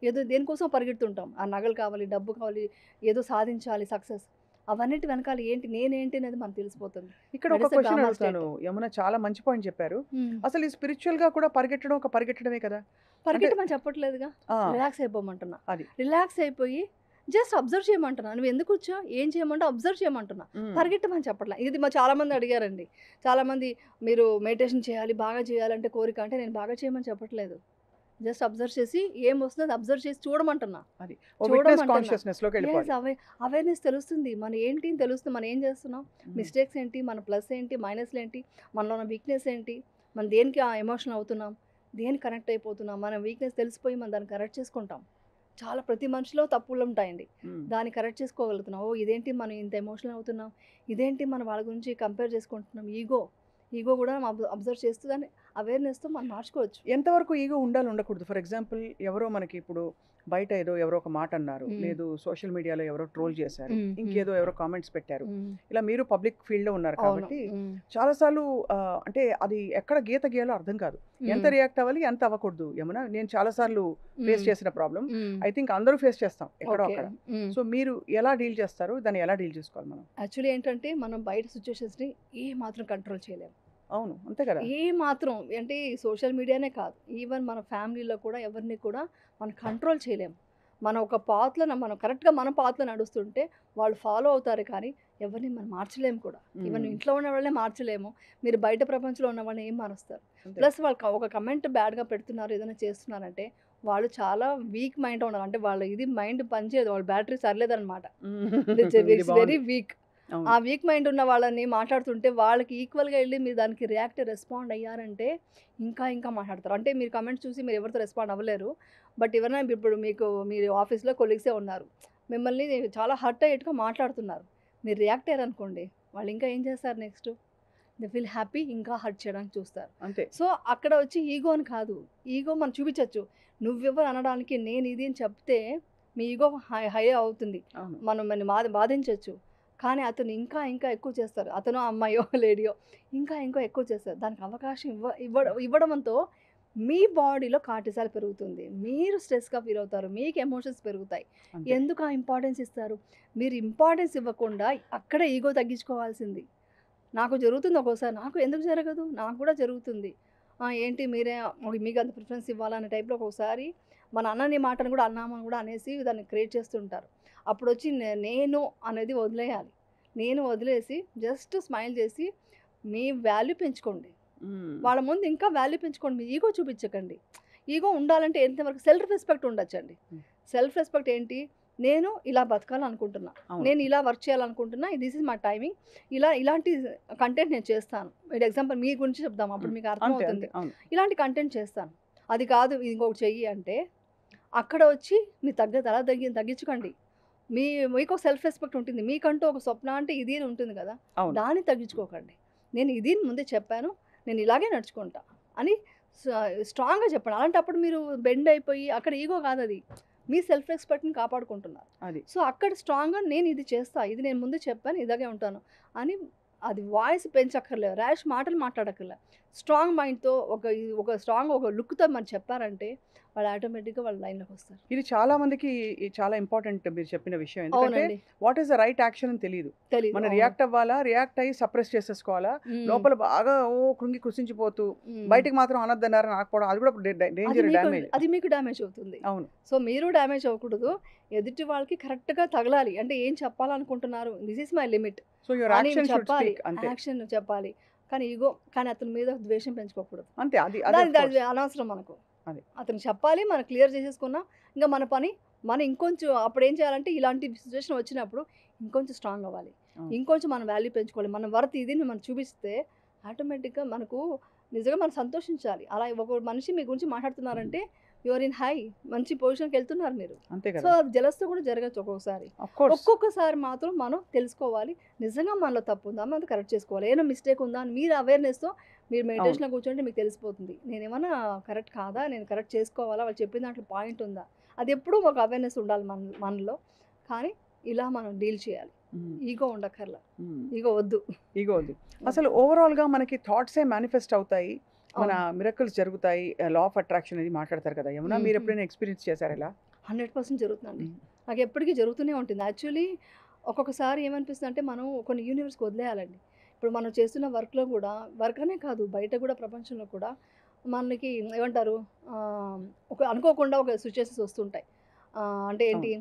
ఏదో దేనికోసం పరిగెడుతుంటాం. ఆ నగలు కావాలి, డబ్బు కావాలి, ఏదో సాధించాలి సక్సెస్. అవన్నిటి వెనకాల ఏంటి, నేనేంటి అనేది మనకు తెలిసిపోతుంది. ఇక్కడ దట్ ఒక ఈస్ ద క్వెషన్ గామా అడుగుతాను. స్టేట్. యమున చాలా మంచి పాయింట్ చెప్పారు. అసలు ఈ స్పిరిచువల్‌గా కూడా పరిగెట్టడం ఒక పరిగెట్టడమే కదా! అంటే పరిగెట్టమని చెప్పట్లేదుగా. ఆ! రిలాక్స్ అయిపోమంటున్నా. అది. రిలాక్స్ అయిపోయి జస్ట్ అబ్జర్వ్ చేయమంటున్నా. నువ్వెందుకు వచ్చావు? ఏం చేయమంటావు? అబ్జర్వ్ చేయమంటున్నా. హ్మ్. పరిగెట్టమని చెప్పట్లా. ఇది చాలామంది అడిగారండి. చాలామంది మీరు మెడిటేషన్ చేయాలి, బాగా చేయాలంటే కోరిక అంటే నేను బాగా చేయమని చెప్పట్లేదు. జస్ట్ అబ్జర్వ్ చేసి ఏమొస్తుందో అది అబ్జర్వ్ చేసి చూడమంటున్నా. అది. ఓ విట్‌నెస్ చూడమంటున్నా. కాన్షియస్‌నెస్‌లోకి యెస్. వెళ్ళిపోవాలి. అవేర్‌నెస్ తెలుస్తుంది. మన ఏంటి అని తెలుస్తుంది. మనం ఏం చేస్తున్నాం? హ్మ్. మిస్టేక్స్ ఏంటి? మన ప్లస్ ఏంటి? మైనస్‌లు ఏంటి? మనలో ఉన్న వీక్‌నెస్ ఏంటి? మనం దేనికి ఎమోషనల్ అవుతున్నాం? దేనికి కనెక్ట్ అయిపోతున్నాం? మన వీక్‌నెస్ తెలిసిపోయి మనం దాన్ని కరెక్ట్ చేసుకుంటాం. చాలా ప్రతి మనిషిలో తప్పులుంటాయండి. హ్మ్. దాన్ని కరెక్ట్ చేసుకోగలుగుతున్నాం. ఓహ్! ఇదేంటి మనం ఇంత ఎమోషనల్ అవుతున్నాం? ఇదేంటి మనం వాళ్ళ గురించి కంపేర్ చేసుకుంటున్నాం? ఈగో కూడా అబ్జర్వ్ చేస్తూ దాన్ని అవేర్‌నెస్‌తో మనం మార్చుకోవచ్చు. ఎంతవరకు ఈగో ఉండాలి, ఉండకూడదు? ఫర్ ఎగ్జాంపుల్ ఎవరో మనకి ఇప్పుడు బయట ఎవరో ఒక మాట అన్నారు. హ్మ్. లేదు సోషల్ మీడియాలో ఎవరో ట్రోల్ చేశారు. హ్మ్. ఇంకేదో ఎవరో కామెంట్స్ పెట్టారు. హ్మ్. ఇలా మీరు పబ్లిక్ ఫీల్డ్‌లో ఉన్నారు అవును. కాబట్టి హ్మ్. చాలా సార్లు అంటే అది ఎక్కడ గీత గీయాలో అర్థం కాదు. ఎంత హ్మ్. రియాక్ట్ అవ్వాలి, ఎంత అవ్వకూడదు యమున? నేను చాలా సార్లు ఫేస్ హ్మ్. చేసిన ప్రాబ్లమ్. హ్మ్. ఐ థింక్ అందరూ ఫేస్ చేస్తాం ఎక్కడో ఓకే. అక్కడ. హ్మ్. సో మీరు ఎలా డీల్ చేస్తారు? దాన్ని ఎలా డీల్ చేసుకోవాలి మనం? యాక్చువల్లీ ఏంటంటే మనం బయట సిట్యుయేషన్స్‌ని మాత్రం కంట్రోల్ చేయలేము. అవును. అంతే కదా! మాత్రం అంటే సోషల్ మీడియానే కాదు. ఈవెన్ మన ఫ్యామిలీలో కూడా ఎవరిని కూడా మనం కంట్రోల్ చేయలేము. మనం ఒక పాత్‌లో మనం కరెక్ట్‌గా మన పాత్‌లో నడుస్తుంటే వాళ్ళు ఫాలో అవుతారు కానీ ఎవరిని మనం మార్చలేము కూడా. ఈవెన్ హ్మ్. ఇంట్లో ఉన్న వాళ్ళనే మార్చలేము. మీరు బయట ప్రపంచంలో ఉన్న వాళ్ళని ఏం మారుస్తారు? అంతే. ప్లస్ వాళ్ళు ఒక కమెంట్ బ్యాడ్‌గా పెడుతున్నారు, ఏదైనా చేస్తున్నారంటే వాళ్ళు చాలా వీక్ మైండ్‌తో ఉన్నారు. అంటే వాళ్ళ మైండ్ పనిచేయదు. వాళ్ళ బ్యాటరీ సరిలేదనమాట. ఇది ఇట్స్ వెరీ బావుంది. వీక్. అవును. ఆ వీక్ మైండ్ ఉన్న వాళ్ళని మాట్లాడుతుంటే వాళ్ళకి ఈక్వల్‌గా ఎళ్లి మీరు దానికి రెస్పాండ్ అయ్యారంటే ఇంకా మాట్లాడతారు. అంటే మీరు కమెంట్స్ చూసి మీరు ఎవరితో రెస్పాండ్ అవ్వలేరు. బట్ ఎవరైనా ఇప్పుడు మీరు ఆఫీస్‌లో కొలీగ్సే ఉన్నారు. మిమ్మల్ని చాలా హర్ట్ అయ్యేట్టుగా మాట్లాడుతున్నారు. మీరు రియాక్ట్ అయ్యారనుకోండి, వాళ్ళు ఇంకా ఏం చేస్తారు నెక్స్ట్? దే ఫీల్ హ్యాపీ, ఇంకా హర్ట్ చేయడానికి చూస్తారు. అంతే. సో, అక్కడ వచ్చి ఈగో అని కాదు. ఈగో మనం చూపించొచ్చు. నువ్వెవరు అనడానికి నేను ఇది అని చెప్తే మీ ఈగో హై అవుతుంది. అవును. మనం మనని బాధించొచ్చు. కానీ అతను ఇంకా ఎక్కువ చేస్తారు. అతనో, అమ్మాయో, లేడీయో ఇంకా ఎక్కువ చేస్తారు. దానికి అవకాశం ఇవ్వడంతో మీ బాడీలో కార్టిసాల్ పెరుగుతుంది. మీరు స్ట్రెస్‌గా ఫీల్ అవుతారు. మీకు ఎమోషన్స్ పెరుగుతాయి. అంతే. ఎందుకు ఆ ఇంపార్టెన్స్ ఇస్తారు? మీరు ఇంపార్టెన్స్ ఇవ్వకుండా అక్కడే ఈగో తగ్గించుకోవాల్సింది. నాకు జరుగుతుంది ఒక్కోసారి. నాకు ఎందుకు జరగదు? నాకు కూడా జరుగుతుంది. ఏంటి మీకు అంత ప్రిఫరెన్స్ ఇవ్వాలా అనే టైప్‌లో ఒక్కొక్కసారి మన అన్నని మాటను కూడా అన్నామని కూడా అనేసి దాన్ని క్రియేట్ చేస్తుంటారు. అప్పుడొచ్చి నేను అనేది వదిలేయాలి. నేను వదిలేసి జస్ట్ స్మైల్ చేసి మీ వాల్యూ పెంచుకోండి. హ్మ్. వాళ్ళ ముందు ఇంకా వాల్యూ పెంచుకోండి. మీ ఈగో చూపించకండి. ఈగో ఉండాలంటే ఎంతవరకు సెల్ఫ్ రెస్పెక్ట్ ఉండొచ్చండి. హ్మ్. సెల్ఫ్ రెస్పెక్ట్ ఏంటి? నేను ఇలా బతకాలనుకుంటున్నా. అవును. నేను ఇలా వర్క్ చేయాలనుకుంటున్నా. This is my timing. ఇలాంటి కంటెంట్ నేను చేస్తాను. ఎగ్జాంపుల్ మీ గురించి చెప్దాం. అప్పుడు మీకు అంతే. అర్థమవుతుంది. అంతే. అవును. ఇలాంటి కంటెంట్ చేస్తాను. అది కాదు ఇంకొకటి చెయ్యి అంటే, అక్కడ వచ్చి మీ అలా తగ్గించుకోండి. మీకు ఒక సెల్ఫ్ రెస్పెక్ట్ ఉంటుంది. మీకంటూ ఒక స్వప్న అంటే ఇది అని ఉంటుంది కదా! అవును. దాన్ని తగ్గించుకోకండి. నేను ఇది ముందే చెప్పాను. నేను ఇలాగే నడుచుకుంటా అని స్ట్రాంగ్‌గా చెప్పండి. అలాంటప్పుడు మీరు బెండ్ అయిపోయి అక్కడ ఈగో కాదది. మీ సెల్ఫ్ రెస్పెక్ట్‌ని కాపాడుకుంటున్నారు. అది. సో, అక్కడ స్ట్రాంగ్‌గా నేను ఇది చేస్తా. ఇది నేను ముందే చెప్పాను. ఇలాగే ఉంటాను అని అది వాయిస్ పెంచక్కర్లేదు. ర్యాష్ మాటలు మాట్లాడక్కర్లే. స్ట్రాంగ్ మైండ్‌తో ఒక స్ట్రాంగ్ లుక్‌తో మరి చెప్పారంటే వాళ్ళు ఆటోమేటిక్గా వాళ్ళ లైన్లోకి వస్తారు. ఇది చాలా మందికి చాలా ఇంపార్టెంట్ మీరు చెప్పిన విషయం. ఎందుకంటే అవునండి. What is the right action అని తెలియదు. తెలీదు. మనం అవును. రియాక్ట్ అవ్వాలా, రియాక్ట్ అయ్యి సప్రెస్ చేసేసుకోవాలా, లోపల బాగా కృంగి కృషించిపోతూ బయటికి మాత్రం అనొద్దన్నారు రాకపోవడం, అది కూడా డేంజర్, డ్యామేజ్. అది మీకు డ్యామేజ్ అవుతుంది. అవును. సో మీరు డ్యామేజ్ అవ్వకూడదు. ఎదుటి వాళ్ళకి కరెక్ట్గా తగలాలి. అంటే ఏం చెప్పాలనుకుంటున్నారు, this is my limit so your అని యాక్షన్ షుడ్ చెప్పాలి. స్పీక్ అంతే. యాక్షన్ చెప్పాలి. కానీ ఈగో, కానీ అతని మీద ద్వేషం పెంచుకోకూడదు. అంతే. అది దాని అనవసరం మనకు. అది. అతను చెప్పాలి, మనం క్లియర్ చేసేసుకున్నాం. ఇంకా మన పని మనం ఇంకొంచెం అప్పుడు ఏం చేయాలంటే ఇలాంటి సిచ్యువేషన్ వచ్చినప్పుడు ఇంకొంచెం స్ట్రాంగ్ అవ్వాలి. ఇంకొంచెం మన వాల్యూ పెంచుకోవాలి. మన వర్త్ ఇది మనం చూపిస్తే ఆటోమేటిక్గా మనకు నిజంగా మనం సంతోషించాలి. అలా ఒక మనిషి మీ గురించి మాట్లాడుతున్నారంటే యువర్ ఇన్ హై, మంచి పొజిషన్కి వెళ్తున్నారు మీరు. అంతే సో కదా. జలస్తో కూడా జరగచ్చు ఒక్కొక్కసారి. Of course. ఒక్కొక్కసారి మాత్రం మనం తెలుసుకోవాలి, నిజంగా మనలో తప్పు ఉందా, మనం కరెక్ట్ చేసుకోవాలి. ఏమైనా మిస్టేక్ ఉందా అని మీరు అవేర్నెస్తో మీరు మెడిటేషన్లో కూర్చోంటే మీకు తెలిసిపోతుంది. నేనేమన్నా కరెక్ట్ కాదా, నేను కరెక్ట్ చేసుకోవాలా, వాళ్ళు చెప్పిన దాంట్లో పాయింట్ ఉందా, అది ఎప్పుడూ ఒక అవేర్నెస్ ఉండాలి మనలో. కానీ ఇలా మనం డీల్ చేయాలి. ఈగో ఉండక్కర్లా, ఈగో వద్దు. ఈగో వద్దు. అసలు ఓవరాల్గా మనకి థాట్సే మేనిఫెస్ట్ అవుతాయి, మన మిరకల్స్ జరుగుతాయి, లా ఆఫ్ అట్రాక్షన్ అది మాట్లాడతారు కదా. ఏమన్నా మీరు ఎప్పుడైనా ఎక్స్పీరియన్స్ చేశారు ఇలా? 100% జరుగుతుందండి. నాకు ఎప్పటికీ జరుగుతూనే ఉంటుంది. యాక్చువల్లీ ఒక్కొక్కసారి ఏమనిపిస్తుంది అంటే మనం కొన్ని యూనివర్స్కి వదిలేయాలండి. ఇప్పుడు మనం చేస్తున్న వర్క్లో కూడా, వర్క్ అనే కాదు బయట కూడా ప్రపంచంలో కూడా మనకి ఏమంటారు, ఒక అనుకోకుండా ఒక సిచ్యువేషన్స్ వస్తుంటాయి. అంటే ఏంటి,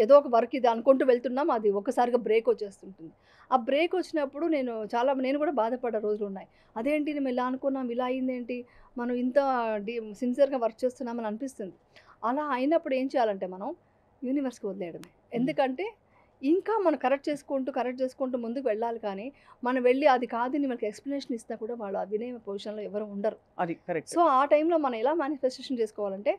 ఏదో ఒక వర్క్ ఇది అనుకుంటూ వెళ్తున్నాం, అది ఒక్కసారిగా బ్రేక్ వచ్చేస్తుంటుంది. ఆ బ్రేక్ వచ్చినప్పుడు నేను కూడా బాధపడ్డ రోజులు ఉన్నాయి. అదేంటి మేము ఇలా అనుకున్నాం, ఇలా అయిందేంటి, మనం ఇంత సిన్సియర్గా వర్క్ చేస్తున్నామని అనిపిస్తుంది. అలా అయినప్పుడు ఏం చేయాలంటే మనం యూనివర్స్కి వదిలేయడమే. ఎందుకంటే ఇంకా మనం కరెక్ట్ చేసుకుంటూ ముందుకు వెళ్ళాలి. కానీ మనం వెళ్ళి అది కాదని మనకి ఎక్స్ప్లెనేషన్ ఇస్తా కూడా వాళ్ళు వినే పొజిషన్లో ఎవరు ఉండరు. అది కరెక్ట్. సో ఆ టైంలో మనం ఎలా మేనిఫెస్టేషన్ చేసుకోవాలంటే,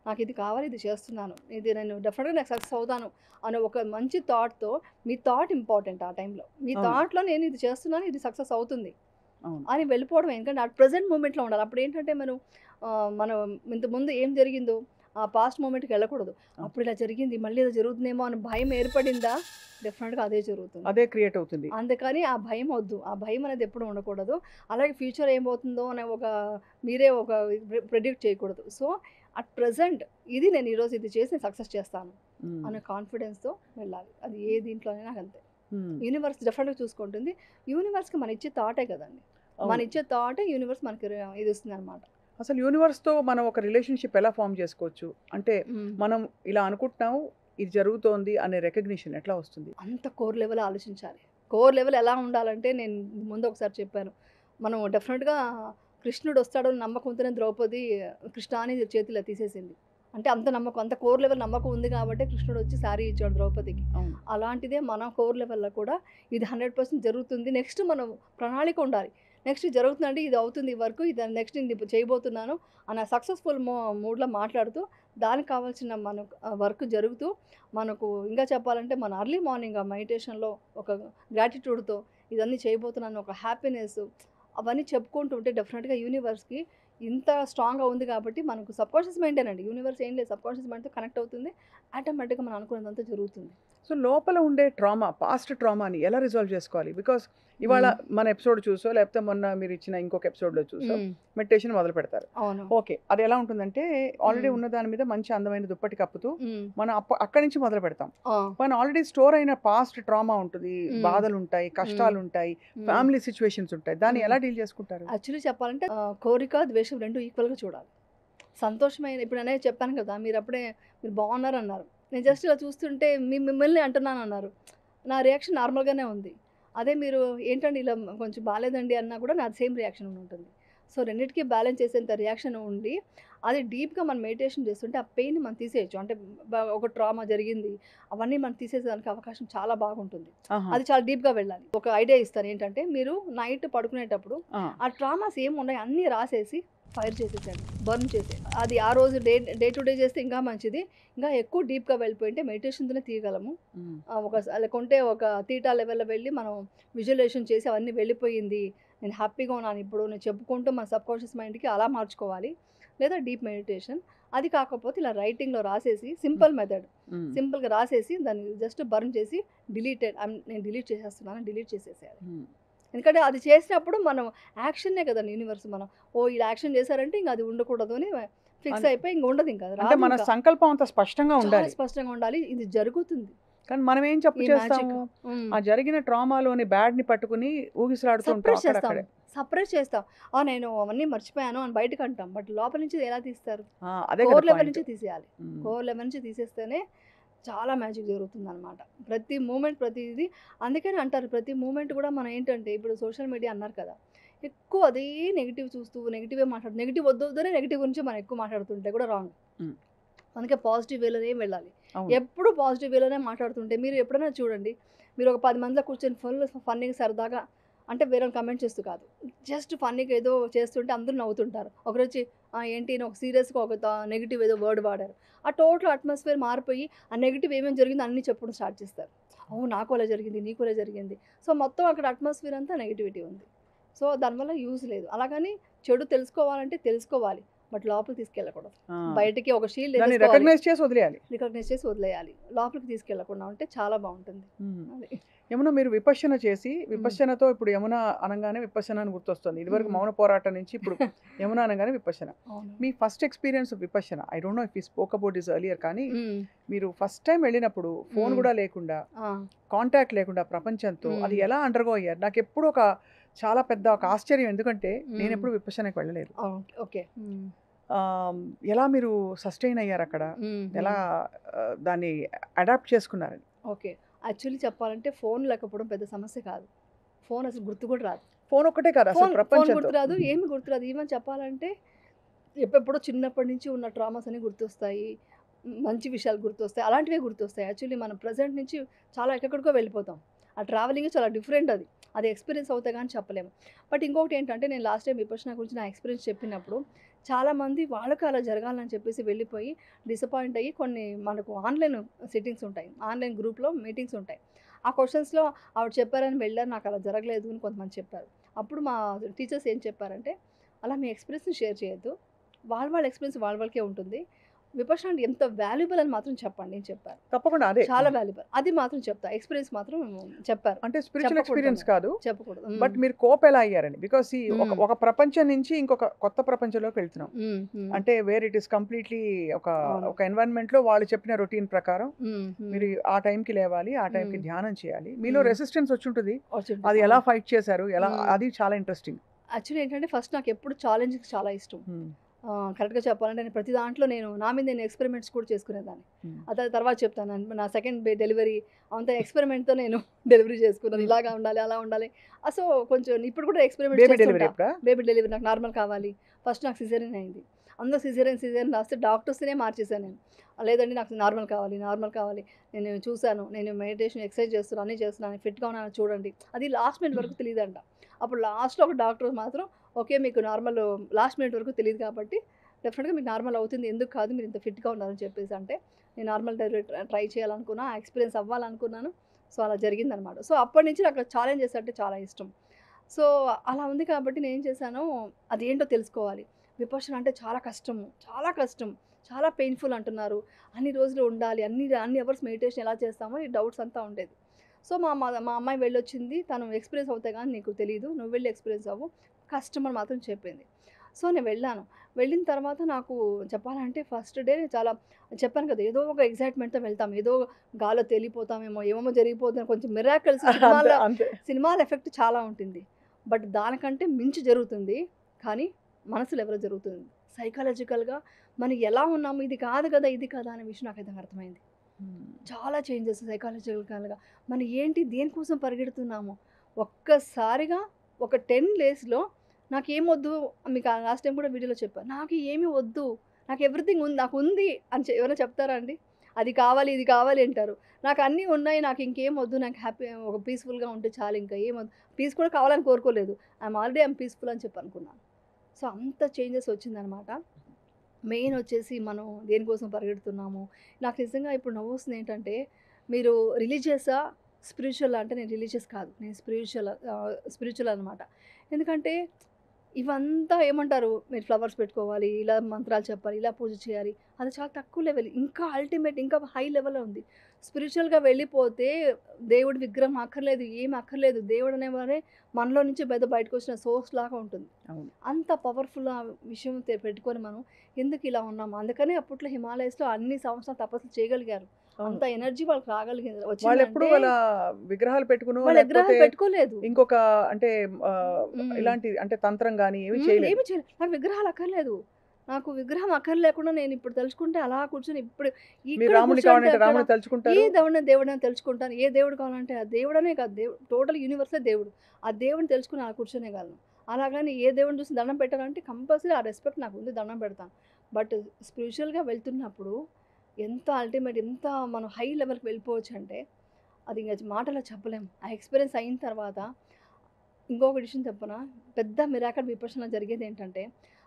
నాకు ఇది కావాలి, ఇది చేస్తున్నాను, నేను డెఫినెట్గా నాకు సక్సెస్ అవుతాను అనే ఒక మంచి థాట్తో, మీ థాట్ ఇంపార్టెంట్. ఆ టైంలో మీ థాట్లో నేను ఇది చేస్తున్నాను, ఇది సక్సెస్ అవుతుంది అని వెళ్ళిపోవడం. ఎందుకంటే ఆ ప్రజెంట్ మూమెంట్లో ఉండాలి. అప్పుడు ఏంటంటే మనం ఇంతకుముందు ఏం జరిగిందో ఆ పాస్ట్ మూమెంట్కి వెళ్ళకూడదు. అప్పుడు ఇలా జరిగింది, మళ్ళీ ఇలా జరుగుతుందేమో అని భయం ఏర్పడిందా, డెఫినెట్గా అదే జరుగుతుంది, అదే క్రియేట్ అవుతుంది. అందుకని ఆ భయం వద్దు. ఆ భయం అనేది ఎప్పుడు ఉండకూడదు. అలాగే ఫ్యూచర్ ఏమవుతుందో అనే మీరే ప్రెడిక్ట్ చేయకూడదు. సో అట్ ప్రజెంట్ ఇది నేను ఈరోజు ఇది చేసి సక్సెస్ చేస్తాను అనే కాన్ఫిడెన్స్తో వెళ్ళాలి. అది ఏ దీంట్లోనే నాకు అంతే. యూనివర్స్ డెఫినెట్గా చూసుకుంటుంది. యూనివర్స్కి మన ఇచ్చే థాటే కదండి, మన ఇచ్చే థాటే యూనివర్స్ మనకి ఇది ఇస్తుంది అనమాట. అసలు యూనివర్స్తో మనం ఒక రిలేషన్షిప్ ఎలా ఫామ్ చేసుకోవచ్చు అంటే, మనం ఇలా అనుకుంటున్నాము, ఇది జరుగుతోంది అనే రికగ్నిషన్ ఎట్లా వస్తుంది? అంత కోర్ లెవెల్ ఆలోచించాలి. కోర్ లెవెల్ ఎలా ఉండాలంటే, నేను ముందు ఒకసారి చెప్పాను, మనం డెఫినెట్గా కృష్ణుడు వస్తాడని నమ్మకంతోనే ద్రౌపది కృష్ణాని చేతిలో తీసేసింది. అంటే అంత నమ్మకం, అంత కోర్ లెవెల్ నమ్మకం ఉంది కాబట్టి కృష్ణుడు వచ్చి శారీ ఇచ్చాడు ద్రౌపదికి. అలాంటిదే మన కోర్ లెవెల్లో కూడా ఇది 100% జరుగుతుంది. నెక్స్ట్ మనం ప్రణాళిక ఉండాలి. నెక్స్ట్ జరుగుతుందంటే ఇది అవుతుంది వర్క్, ఇది నెక్స్ట్ నేను చేయబోతున్నాను అన్న సక్సెస్ఫుల్ మూడ్లో మాట్లాడుతూ, దానికి కావాల్సిన వర్క్ జరుగుతూ, మనకు ఇంకా చెప్పాలంటే మన అర్లీ మార్నింగ్ ఆ మెడిటేషన్లో ఒక గ్రాటిట్యూడ్తో ఇదన్నీ చేయబోతున్నాను, ఒక హ్యాపీనెస్, అవన్నీ చెప్పుకుంటూ ఉంటే డెఫినెట్గా యూనివర్స్కి ఇంత స్ట్రాంగ్గా ఉంది కాబట్టి మనకు సబ్కాన్షియస్ మైండ్ అండి. యూనివర్స్ ఏం లేదు, సబ్కాన్షియస్ మైండ్తో కనెక్ట్ అవుతుంది, ఆటోమేటిక్గా మనం అనుకున్నదంతా జరుగుతుంది. సో లోపల ఉండే ట్రామా, పాస్ట్ ట్రామాని ఎలా రిజాల్వ్ చేసుకోవాలి? బికాస్ ఇవాళ మన ఎపిసోడ్ చూసో, లేకపోతే మొన్న మీరు ఇచ్చిన ఇంకొక ఎపిసోడ్లో చూసో మెడిటేషన్ మొదలు పెడతారు. ఓకే, అది ఎలా ఉంటుందంటే ఆల్రెడీ ఉన్న దాని మీద మంచి అందమైన దుప్పటి కప్పుతూ మనం అక్కడి నుంచి మొదలు పెడతాం. మన ఆల్రెడీ స్టోర్ అయిన పాస్ట్ ట్రామా ఉంటుంది, బాధలు ఉంటాయి, కష్టాలు ఉంటాయి, ఫ్యామిలీ సిచ్యువేషన్స్ ఉంటాయి. దాన్ని ఎలా డీల్ చేసుకుంటారు? యాక్చువల్లీ చెప్పాలంటే కోరిక ద్వేషం రెండు ఈక్వల్గా చూడాలి. సంతోషమైన, ఇప్పుడు అనేది చెప్పాను కదా, మీరు బాగున్నారు అన్నారు, నేను జస్ట్ ఇలా చూస్తుంటే మిమ్మల్ని అంటున్నాను అన్నారు, నా రియాక్షన్ నార్మల్గానే ఉంది. అదే మీరు ఏంటండి ఇలా కొంచెం బాగాలేదండి అన్నా కూడా నాది సేమ్ రియాక్షన్ ఉంటుంది. సో రెండింటికి బ్యాలెన్స్ చేసేంత రియాక్షన్ ఉండి, అది డీప్గా మనం మెడిటేషన్ చేస్తుంటే ఆ పెయిన్ మనం తీసేయచ్చు. అంటే ఒక ట్రామా జరిగింది, అవన్నీ మనం తీసేసేదానికి అవకాశం చాలా బాగుంటుంది. అది చాలా డీప్గా వెళ్ళాలి. ఒక ఐడియా ఇస్తాను ఏంటంటే, మీరు నైట్ పడుకునేటప్పుడు ఆ ట్రామాస్ ఏమున్నాయి అన్నీ రాసేసి ఫైర్ చేసేసాడు, బర్న్ చేసేది. అది ఆ రోజు డే టు డే చేస్తే ఇంకా మంచిది. ఇంకా ఎక్కువ డీప్గా వెళ్ళిపోయింటే మెడిటేషన్తోనే తీయగలము. లేకుంటే ఒక తీటా లెవెల్లో వెళ్ళి మనం విజువలైజేషన్ చేసి అవన్నీ వెళ్ళిపోయింది, నేను హ్యాపీగా ఉన్నాను ఇప్పుడు నేను చెప్పుకుంటూ మన సబ్కాన్షియస్ మైండ్కి అలా మార్చుకోవాలి. లేదా డీప్ మెడిటేషన్, అది కాకపోతే ఇలా రైటింగ్లో రాసేసి, సింపుల్ మెథడ్, సింపుల్గా రాసేసి దాన్ని జస్ట్ బర్న్ చేసి నేను డిలీట్ చేసేస్తున్నాను, డిలీట్ చేసేసేయాలి. ఎందుకంటే అది చేసినప్పుడు మనం యాక్షన్నే కదండి యూనివర్స్, మనం ఇలా యాక్షన్ చేశారంటే ఇంకా అది ఉండకూడదు అని ఫిక్స్ అయిపోయి ఇంక ఉండదు, ఇంకా అంటే మన సంకల్పం అంత స్పష్టంగా చాలా ఉండాలి. స్పష్టంగా ఉండాలి, ఇది జరుగుతుంది. కానీ మనం ఏం చెప్పు ఈ చేస్తాము, ఆ జరిగిన ట్రామాలోని బ్యాడ్ని పట్టుకుని ఊగిసలాడుతూ ఉంటాం సప్రెస్ చేస్తాం, అక్కడక్కడే. సప్రెస్ చేస్తాం. నేను అవన్నీ మర్చిపోయాను అని బయటకు అంటాం, బట్ లోపల నుంచి ఎలా తీస్తారు? అదే కోర్ కదా లెవెల్ పాయింట్. నుంచి తీసేయాలి. కోర్ లెవెల్ నుంచి తీసేస్తేనే చాలా మ్యాజిక్ జరుగుతుంది అనమాట. ప్రతి మూమెంట్ ప్రతిదీ అందుకని అంటారు, ప్రతి మూమెంట్ కూడా మనం ఏంటంటే ఇప్పుడు సోషల్ మీడియా అన్నారు కదా, ఎక్కువ అదే నెగిటివ్ చూస్తూ నెగిటివే మాట్లాడు, నెగిటివ్ వద్దొద్దనే నెగిటివ్ గురించి మనం ఎక్కువ మాట్లాడుతుంటే కూడా రాంగ్. అందుకే పాజిటివ్ వేలోనే వెళ్ళాలి. ఎప్పుడు పాజిటివ్ వేలోనే మాట్లాడుతుంటే మీరు ఎప్పుడైనా చూడండి, మీరు ఒక 10 మందిలో కూర్చొని ఫుల్ ఫన్నీగా సరదాగా, అంటే వేరే కమెంట్ చేస్తూ కాదు, జస్ట్ ఫన్నీగా ఏదో చేస్తుంటే అందరూ నవ్వుతుంటారు. ఒకరు వచ్చి ఏంటి ఒక సీరియస్గా ఒక నెగిటివ్ ఏదో వర్డ్ వాడారు, ఆ టోటల్ అట్మాస్ఫియర్ మారిపోయి ఆ నెగిటివ్ ఏమేమి జరిగిందో అన్నీ చెప్పడం స్టార్ట్ చేస్తారు. అవును నాకు అలా జరిగింది, నీకు అలా జరిగింది. సో మొత్తం అక్కడ అట్మాస్ఫియర్ అంతా నెగిటివిటీ ఉంది. సో దానివల్ల యూజ్ లేదు. అలాగని చెడు తెలుసుకోవాలంటే తెలుసుకోవాలి, బట్ లోపలికి తీసుకెళ్ళకూడదు. బయటికి ఒక షీల్డ్ రికగ్నైజ్ చేసి వదిలేయాలి, రికగ్నైజ్ చేసి వదిలేయాలి, లోపలికి తీసుకెళ్లకుండా ఉంటే చాలా బాగుంటుంది. యమున మీరు విపశ్యన చేసి, విపశ్యనతో ఇప్పుడు యమున అనగానే విపశ్యన అని గుర్తొస్తుంది. ఇదివరకు మౌన పోరాటం నుంచి ఇప్పుడు యమున అనగానే విపశ్యన. మీ first experience Vipassana, I don't know if you spoke about this earlier, కానీ మీరు ఫస్ట్ టైం వెళ్ళినప్పుడు ఫోన్ కూడా లేకుండా, కాంటాక్ట్ లేకుండా ప్రపంచంతో అది ఎలా అండర్గో అయ్యారు? నాకు ఎప్పుడు ఒక చాలా పెద్ద ఒక ఆశ్చర్యం, ఎందుకంటే నేను ఎప్పుడు విపశ్యనకి వెళ్ళలేదు. ఓకే, ఎలా మీరు సస్టైన్ అయ్యారు అక్కడ, ఎలా దాన్ని అడాప్ట్ చేసుకున్నారని? ఓకే, యాక్చువల్లీ చెప్పాలంటే ఫోన్ లేకపోవడం పెద్ద సమస్య కాదు. ఫోన్ అసలు గుర్తు కూడా రాదు. ఫోన్ ఒక్కటే కాదు, అసలు ప్రపంచం గుర్తురాదు, ఏమి గుర్తురాదు. ఈవెన్ చెప్పాలంటే ఎప్పుడెప్పుడో చిన్నప్పటి నుంచి ఉన్న ట్రామాస్ అన్ని గుర్తొస్తాయి, మంచి విషయాలు గుర్తొస్తాయి, అలాంటివే గుర్తొస్తాయి. యాక్చువల్లీ మనం ప్రజెంట్ నుంచి చాలా ఎక్కడికో వెళ్ళిపోతాం. ఆ ట్రావెలింగ్ చాలా డిఫరెంట్, అది ఎక్స్పీరియన్స్ అవుతాయి కానీ చెప్పలేము. బట్ ఇంకొకటి ఏంటంటే, నేను లాస్ట్ టైం విపశ్యన గురించి నా ఎక్స్పీరియన్స్ చెప్పినప్పుడు చాలామంది వాళ్ళకి అలా జరగాలని చెప్పేసి వెళ్ళిపోయి డిసప్పాయింట్ అయ్యి, కొన్ని మనకు ఆన్లైన్ సిట్టింగ్స్ ఉంటాయి, ఆన్లైన్ గ్రూప్లో మీటింగ్స్ ఉంటాయి. ఆ క్వశ్చన్స్లో ఆవిడ చెప్పారని వెళ్ళారు, నాకు అలా జరగలేదు అని కొంతమంది చెప్పారు. అప్పుడు మా టీచర్స్ ఏం చెప్పారంటే, అలా మీ ఎక్స్పీరియన్స్ని షేర్ చేయొద్దు, వాళ్ళ ఎక్స్పీరియన్స్ వాళ్ళకే ఉంటుంది. విపశ్యన అంటే ఎంత వాల్యుబుల్ అని మాత్రం చెప్పండి అని చెప్పారు. తప్పకుండా, అదే చాలా వాల్యుబుల్, అది మాత్రం చెప్తా. ఎక్స్పీరియన్స్ మాత్రం చెప్పారు, అంటే స్పిరిచువల్ ఎక్స్పీరియన్స్ కాదు చెప్పకూడదు. బట్ మీరు కోప్ ఎలా అయ్యారని, బికాస్ ఒక ప్రపంచం నుంచి ఇంకొక కొత్త ప్రపంచంలోకి వెళ్తున్నాం, అంటే వేర్ ఇట్ ఈస్ కంప్లీట్లీ ఒక ఎన్వైరన్మెంట్ లో వాళ్ళు చెప్పిన రొటీన్ ప్రకారం మీరు ఆ టైంకి లేవాలి, ఆ టైంకి ధ్యానం చేయాలి. మీలో రెసిస్టెన్స్ వచ్చి ఉంటుంది, అది ఎలా ఫైట్ చేశారు, ఎలా, అది చాలా ఇంట్రెస్టింగ్. యాక్చువల్లీ ఏంటంటే ఫస్ట్ నాకు ఎప్పుడు ఛాలెంజెస్ చాలా ఇష్టం. కరెక్ట్గా చెప్పాలంటే నేను ప్రతి దాంట్లో నా మీద నేను ఎక్స్పెరిమెంట్స్ కూడా చేసుకునేదాన్ని. అదే తర్వాత చెప్తాను. నా సెకండ్ డెలివరీ అంత ఎక్స్పెరిమెంట్తో నేను డెలివరీ చేసుకున్నాను, ఇలాగా ఉండాలి అలా ఉండాలి. సో కొంచెం ఇప్పుడు కూడా ఎక్స్పెరిమెంట్ బేబీ డెలివరీ నాకు నార్మల్ కావాలి. ఫస్ట్ నాకు సిజేరియన్ అయింది, అందరూ సిజేరియన్ రాస్తే డాక్టర్స్నే మార్చేసాను నేను. లేదండి నాకు నార్మల్ కావాలి. నేను చూశాను, నేను మెడిటేషన్ ఎక్సర్సైజ్ చేస్తున్నాను, అన్నీ చేస్తున్నాను, ఫిట్గా ఉన్నాను చూడండి. అది లాస్ట్ మినిట్ వరకు తెలియదంట. అప్పుడు లాస్ట్లో ఒక డాక్టర్ మాత్రం, ఓకే మీకు నార్మల్ లాస్ట్ మినిట్ వరకు తెలియదు కాబట్టి డెఫినెట్గా మీకు నార్మల్ అవుతుంది, ఎందుకు కాదు మీరు ఇంత ఫిట్గా ఉన్నారని చెప్పేసి అంటే, నేను నార్మల్ డెలివరీ ట్రై చేయాలనుకున్నా, ఆ ఎక్స్పీరియన్స్ అవ్వాలనుకున్నాను. సో అలా జరిగిందనమాట. సో అప్పటి నుంచి నాకు ఛాలెంజెస్ అంటే చాలా ఇష్టం. సో అలా ఉంది కాబట్టి నేను ఏం చేశాను, అదేంటో తెలుసుకోవాలి. విపశ్యన అంటే చాలా కష్టం, చాలా పెయిన్ఫుల్ అంటున్నారు, అన్ని రోజులు ఉండాలి, అన్ని అవర్స్ మెడిటేషన్ ఎలా చేస్తామో ఈ డౌట్స్ అంతా ఉండేది. సో మా అమ్మాయి వెళ్ళొచ్చింది, తను ఎక్స్పీరియన్స్ అవుతాయి కానీ నీకు తెలియదు, నువ్వు వెళ్ళి ఎక్స్పీరియన్స్ అవ్వు, కష్టం అని మాత్రం చెప్పింది. సో నేను వెళ్ళిన తర్వాత నాకు చెప్పాలంటే ఫస్ట్ డే చాలా చెప్పాను కదా, ఏదో ఒక ఎగ్జైట్మెంట్తో వెళ్తాం, ఏదో గాల్లో తేలిపోతామేమో, ఏమేమో జరిగిపోతాం, కొంచెం మిరాకిల్స్ సినిమాల ఎఫెక్ట్ చాలా ఉంటుంది. బట్ దానికంటే మించి జరుగుతుంది, కానీ మనసు లెవెల్లో జరుగుతుంది. సైకాలజికల్గా మనం ఎలా ఉన్నాము, ఇది కాదు కదా అనే విషయం నాకైతే అర్థమైంది. చాలా చేంజెస్ సైకాలజికల్గా, మనం ఏంటి దేనికోసం పరిగెడుతున్నాము. ఒక్కసారిగా ఒక 10 డేస్లో నాకేమొద్దు, మీకు లాస్ట్ టైం కూడా వీడియోలో చెప్పాను, నాకు ఏమీ వద్దు, నాకు ఎవ్రీథింగ్ ఉంది, నాకు ఉంది అని ఎవరైనా చెప్తారా అండి? అది కావాలి ఇది కావాలి అంటారు. నాకు అన్నీ ఉన్నాయి, నాకు ఇంకేం వద్దు, నాకు హ్యాపీ ఒక పీస్ఫుల్గా ఉంటే చాలు, ఇంకా ఏమొద్దు. పీస్ కూడా కావాలని కోరుకోలేదు, ఐఎమ్ పీస్ఫుల్ అని చెప్పి అనుకున్నాను. సో అంత చేంజెస్ వచ్చిందనమాట. మెయిన్ వచ్చేసి మనం దేనికోసం పరిగెడుతున్నాము. నాకు నిజంగా ఇప్పుడు నవ్వొస్తుంది ఏంటంటే, మీరు రిలీజియసా స్పిరిచువల్ అంటే, నేను రిలీజియస్ కాదు, నేను స్పిరిచువల్ అనమాట. ఎందుకంటే ఇవంతా ఏమంటారు, మీరు ఫ్లవర్స్ పెట్టుకోవాలి, ఇలా మంత్రాలు చెప్పాలి, ఇలా పూజ చేయాలి, అది చాలా తక్కువ లెవెల్, ఇంకా అల్టిమేట్ ఇంకా హై లెవెల్లో ఉంది. స్పిరిచువల్‌గా వెళ్ళిపోతే దేవుడి విగ్రహం అక్కర్లేదు, ఏమి అక్కర్లేదు. దేవుడు అనేవారే మనలో నుంచి బయటకొచ్చిన సోర్స్ లాగా ఉంటుంది. అవును. అంత పవర్‌ఫుల్ ఆ విషయం పెట్టుకొని మనం ఎందుకు ఇలా ఉన్నాము? అందుకనే అప్పట్లో హిమాలయస్‌లో అన్ని సంవత్సరాలు తపస్సులు చేయగలిగారు. అవును. అంత ఎనర్జీ వాళ్ళకి రాగలిగింది. వాళ్ళెప్పుడు వచ్చిందంటే వాళ్ళ విగ్రహాలు పెట్టుకునో వాళ్ళు లేకపోతే విగ్రహాలు పెట్టుకోలేదు. ఇంకొక అంటే హ్మ్. ఇలాంటి అంటే తంత్రం గాని ఏమి హ్మ్. చేయలేదు. ఏమి చేయలేదు. నాకు విగ్రహాలు అక్కర్లేదు. నాకు విగ్రహం అక్కర్లేకుండా నేను ఇప్పుడు తలుచుకుంటే అలా కూర్చొని ఇప్పుడు మీరు ఇక్కడ రాముడిని కూర్చోంటే కావాలంటే అక్కడ రాముడిని ఏ తలుచుకుంటారు. దేవుడిని తెలుసుకుంటాను. ఏ దేవుడు కావాలంటే ఆ దేవుడనే కాదు. టోటల్ యూనివర్సే దేవుడు. ఆ దేవుడిని తెలుసుకొని అలా కూర్చోనేగలను. అలాగని ఏ దేవుడిని చూసి దండం పెట్టాలంటే కంపల్సరీ ఆ రెస్పెక్ట్ నాకుంది. దండం పెడతాను. బట్ స్పిరిచువల్‌గా వెళ్తున్నప్పుడు ఎంత అల్టిమేట్ ఎంత మనం హై లెవెల్‌కి వెళ్ళిపోవచ్చంటే అది ఇంక మాటల్లో చెప్పలేము. ఆ ఎక్స్‌పీరియన్స్ అయిన తర్వాత ఇంకొక విషయం చెప్పనా? పెద్ద మిరాకిల్ విపశ్యన జరిగేదేంటంటే,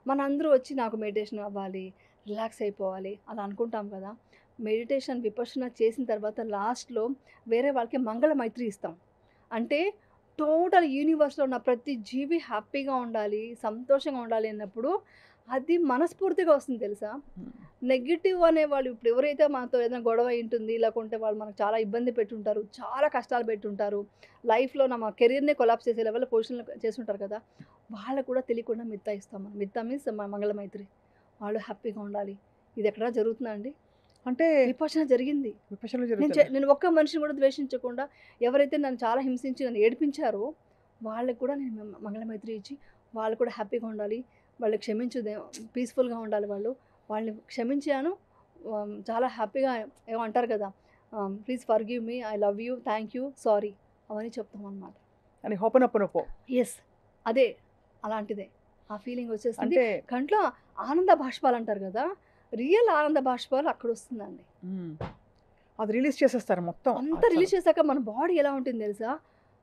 మనందరూ వచ్చి నాకు మెడిటేషన్ అవ్వాలి, రిలాక్స్ అయిపోవాలి అలా అనుకుంటాం కదా! మెడిటేషన్ విపశ్యన చేసిన తర్వాత లాస్ట్‌లో వేరే వాళ్ళకి మంగళ మైత్రి ఇస్తాం. అంటే టోటల్ యూనివర్స్‌లో ఉన్న ప్రతి జీవి హ్యాపీగా ఉండాలి, సంతోషంగా ఉండాలి అన్నప్పుడు అది మనస్ఫూర్తిగా వస్తుంది తెలుసా? హ్మ్. నెగెటివ్ అనేవాళ్ళు ఇప్పుడు ఎవరైతే మనతో ఏదైనా గొడవ అయ్యుంటుంది, లేకుంటే వాళ్ళు మనకు చాలా ఇబ్బంది పెట్టుంటారు, చాలా కష్టాలు పెట్టుంటారు. లైఫ్‌లో మా కెరియర్‌నే కొలాప్స్ చేసే లెవెల్‌లో పొజిషన్‌లో చేసుంటారు కదా! వాళ్ళకి కూడా తెలియకుండా మిత్తా ఇస్తాం మనం. మిత్తా మీన్స్ మంగళమైత్రి. వాళ్ళు హ్యాపీగా ఉండాలి. ఇది ఎక్కడా జరుగుతుందా అండి? అంటే విపశ్యన జరిగింది. విపశ్యనలు జరుగుతదా? నేను ఒక్క మనిషిని కూడా ద్వేషించకుండా ఎవరైతే నన్ను చాలా హింసించి నన్ను ఏడిపించారో వాళ్ళకి కూడా నేను మంగళమైత్రి ఇచ్చి వాళ్ళు కూడా హ్యాపీగా ఉండాలి. వాళ్ళు పీస్‌ఫుల్‌గా ఉండాలి వాళ్ళు. వాళ్ళని క్షమించాను. చాలా హ్యాపీగా ఏమో అంటారు కదా! Please forgive me. I love you. Thank you. Sorry. అవన్నీ చెప్తామనమాట. అని హొపనొప్పనొప్పో. యెస్. అదే. అలాంటిదే. ఆ ఫీలింగ్ వచ్చేస్తుంది. అంటే కంట్లో ఆనంద బాష్పాలంటారు గదా! రియల్ ఆనంద బాష్పాలు అక్కడొస్తుందండి. హ్మ్. అది రిలీజ్ చేసేస్తారు మొత్తం. అంతా అసలు. రిలీజ్ చేశాక మన బాడీ ఎలా ఉంటుంది తెలుసా?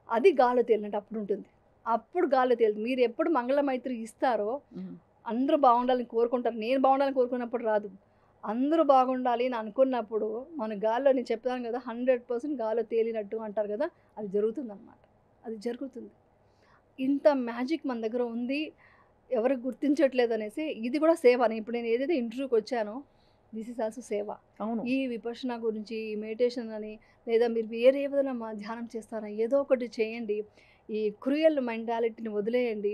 అది గాల్లో తేలినట్టు అప్పుడుంటుంది. అప్పుడు గాల్లో తేలుతుంది. మీరెప్పుడు మంగళమైత్రి ఇస్తారో హ్మ్. అందరూ బాగుండాలని కోరుకుంటారు. నేను బాగుండాలని కోరుకున్నప్పుడు రాదు. అందరూ బాగుండాలి అని అనుకున్నప్పుడు మన గాల్లో నేను చెప్తాను గదా! 100% గాల్లో తేలినట్టు అంటారు గదా! అది జరుగుతుందనమాట. అది జరుగుతుంది. ఇంత మ్యాజిక్ మన దగ్గర ఉంది. ఎవరు గుర్తించట్లేదనేసి ఇది కూడా సేవనే. ఇప్పుడు నేను ఏదైతే ఇంటర్వ్యూకొచ్చానో దిస్ ఈజ్ ఆల్సో సేవ. అవును. ఈ విపశ్యన గురించి, ఈ మెడిటేషన్ అని లేదా మీరు వేరే ఏదైనా ధ్యానం చేస్తారా? ఏదో ఒకటి చేయండి. ఈ క్రూయల్ మెంటాలిటీని వదిలేయండి.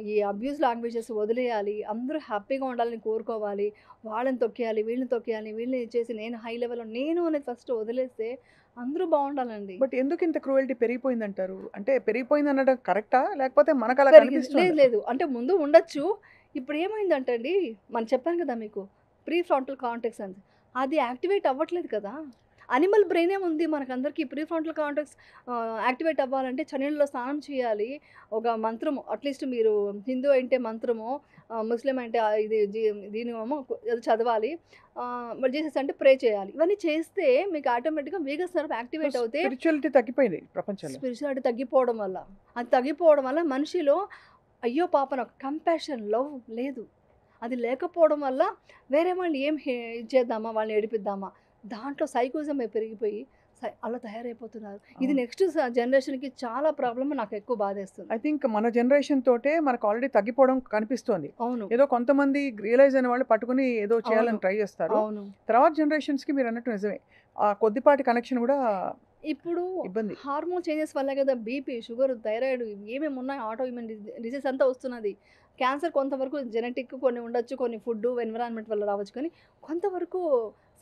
ఈ అబ్యూజ్ లాంగ్వేజెస్ వదిలేయాలి. అందరూ హ్యాపీగా ఉండాలని కోరుకోవాలి. వాళ్ళని తొక్కేయాలి, వీళ్ళని తొక్కేయాలి, వీళ్ళని చేసి నేను హై లెవెల్‌లో నేను అనేది ఫస్ట్ వదిలేస్తే అందరూ బాగుండాలండి. బట్ ఎందుకు ఇంత క్రూయల్టీ పెరిగిపోయిందంటారు? అంటే పెరిగిపోయిందనడం కరెక్టా? లేకపోతే మనకలా పెరిగింది. లేదు కనిపిస్తుందా? లేదు. అంటే ముందు ఉండొచ్చు. ఇప్పుడేమైందంటే అండి, మనం చెప్పాను కదా మీకు ప్రీ ఫ్రంటల్ కార్టెక్స్ అని. అది యాక్టివేట్ అవ్వట్లేదు కదా! అనిమల్ బ్రెయినే ఉంది మనకందరికి. ప్రీ ఫ్రంటల్ కార్టెక్స్ యాక్టివేట్ అవ్వాలంటే చన్నీళ్ళలో స్నానం చేయాలి. ఒక మంత్రము అట్‌లీస్ట్ మీరు హిందూ అయితే మంత్రమో, ముస్లిం అంటే ఇది దీనేమో ఏదో చదవాలి. మరి జీసస్ అంటే ప్రే చేయాలి. ఇవన్నీ చేస్తే మీకు ఆటోమేటిక్‌గా వేగస్ నర్వ్ సో, యాక్టివేట్ అవుతే స్పిరిచువాలిటీ తగ్గిపోయింది ప్రపంచంలో. స్పిరిచువాలిటీ తగ్గిపోవడం వల్ల. అది తగ్గిపోవడం వల్ల మనిషిలో అయ్యో పాపన కంపాషన్, లవ్ లేదు. అది లేకపోవడం వల్ల వేరే వాళ్ళని ఏం ఇది చేద్దామా? వాళ్ళని ఏడిపిద్దామా? దాంట్లో సైకోయిజమే పెరిగిపోయి అలా తయారైపోతున్నారు. ఇది అవును. నెక్స్ట్ జనరేషన్‌కి చాలా ప్రాబ్లమ్ నాకు ఎక్కువ బాధేస్తుంది. ఐ థింక్ మన జనరేషన్ తోటే మనకు ఆల్రెడీ తగ్గిపోవడం కనిపిస్తోంది. అవును. ఏదో కొంతమంది రియలైజ్ అయిన వాళ్ళు పట్టుకొని ఏదో అవును. చేయాలని ట్రై చేస్తారు. అవును. తర్వాత జనరేషన్స్‌కి మీరన్నట్టు నిజమే. ఆ కొద్దిపాటి కనెక్షన్ గూడా ఇప్పుడు ఇబ్బంది. హార్మోన్ చేంజెస్ వల్లే కదా బీపీ, షుగర్, థైరాయిడ్ ఏమేమి ఉన్నాయి ఆటో ఇమ్యూన్ డిసీజ్ అంతా వస్తున్నది. క్యాన్సర్ కొంతవరకు జెనెటిక్ కొన్ని ఉండొచ్చు, కొన్ని ఫుడ్, ఎన్విరాన్మెంట్ వల్ల రావచ్చు. కానీ కొంతవరకు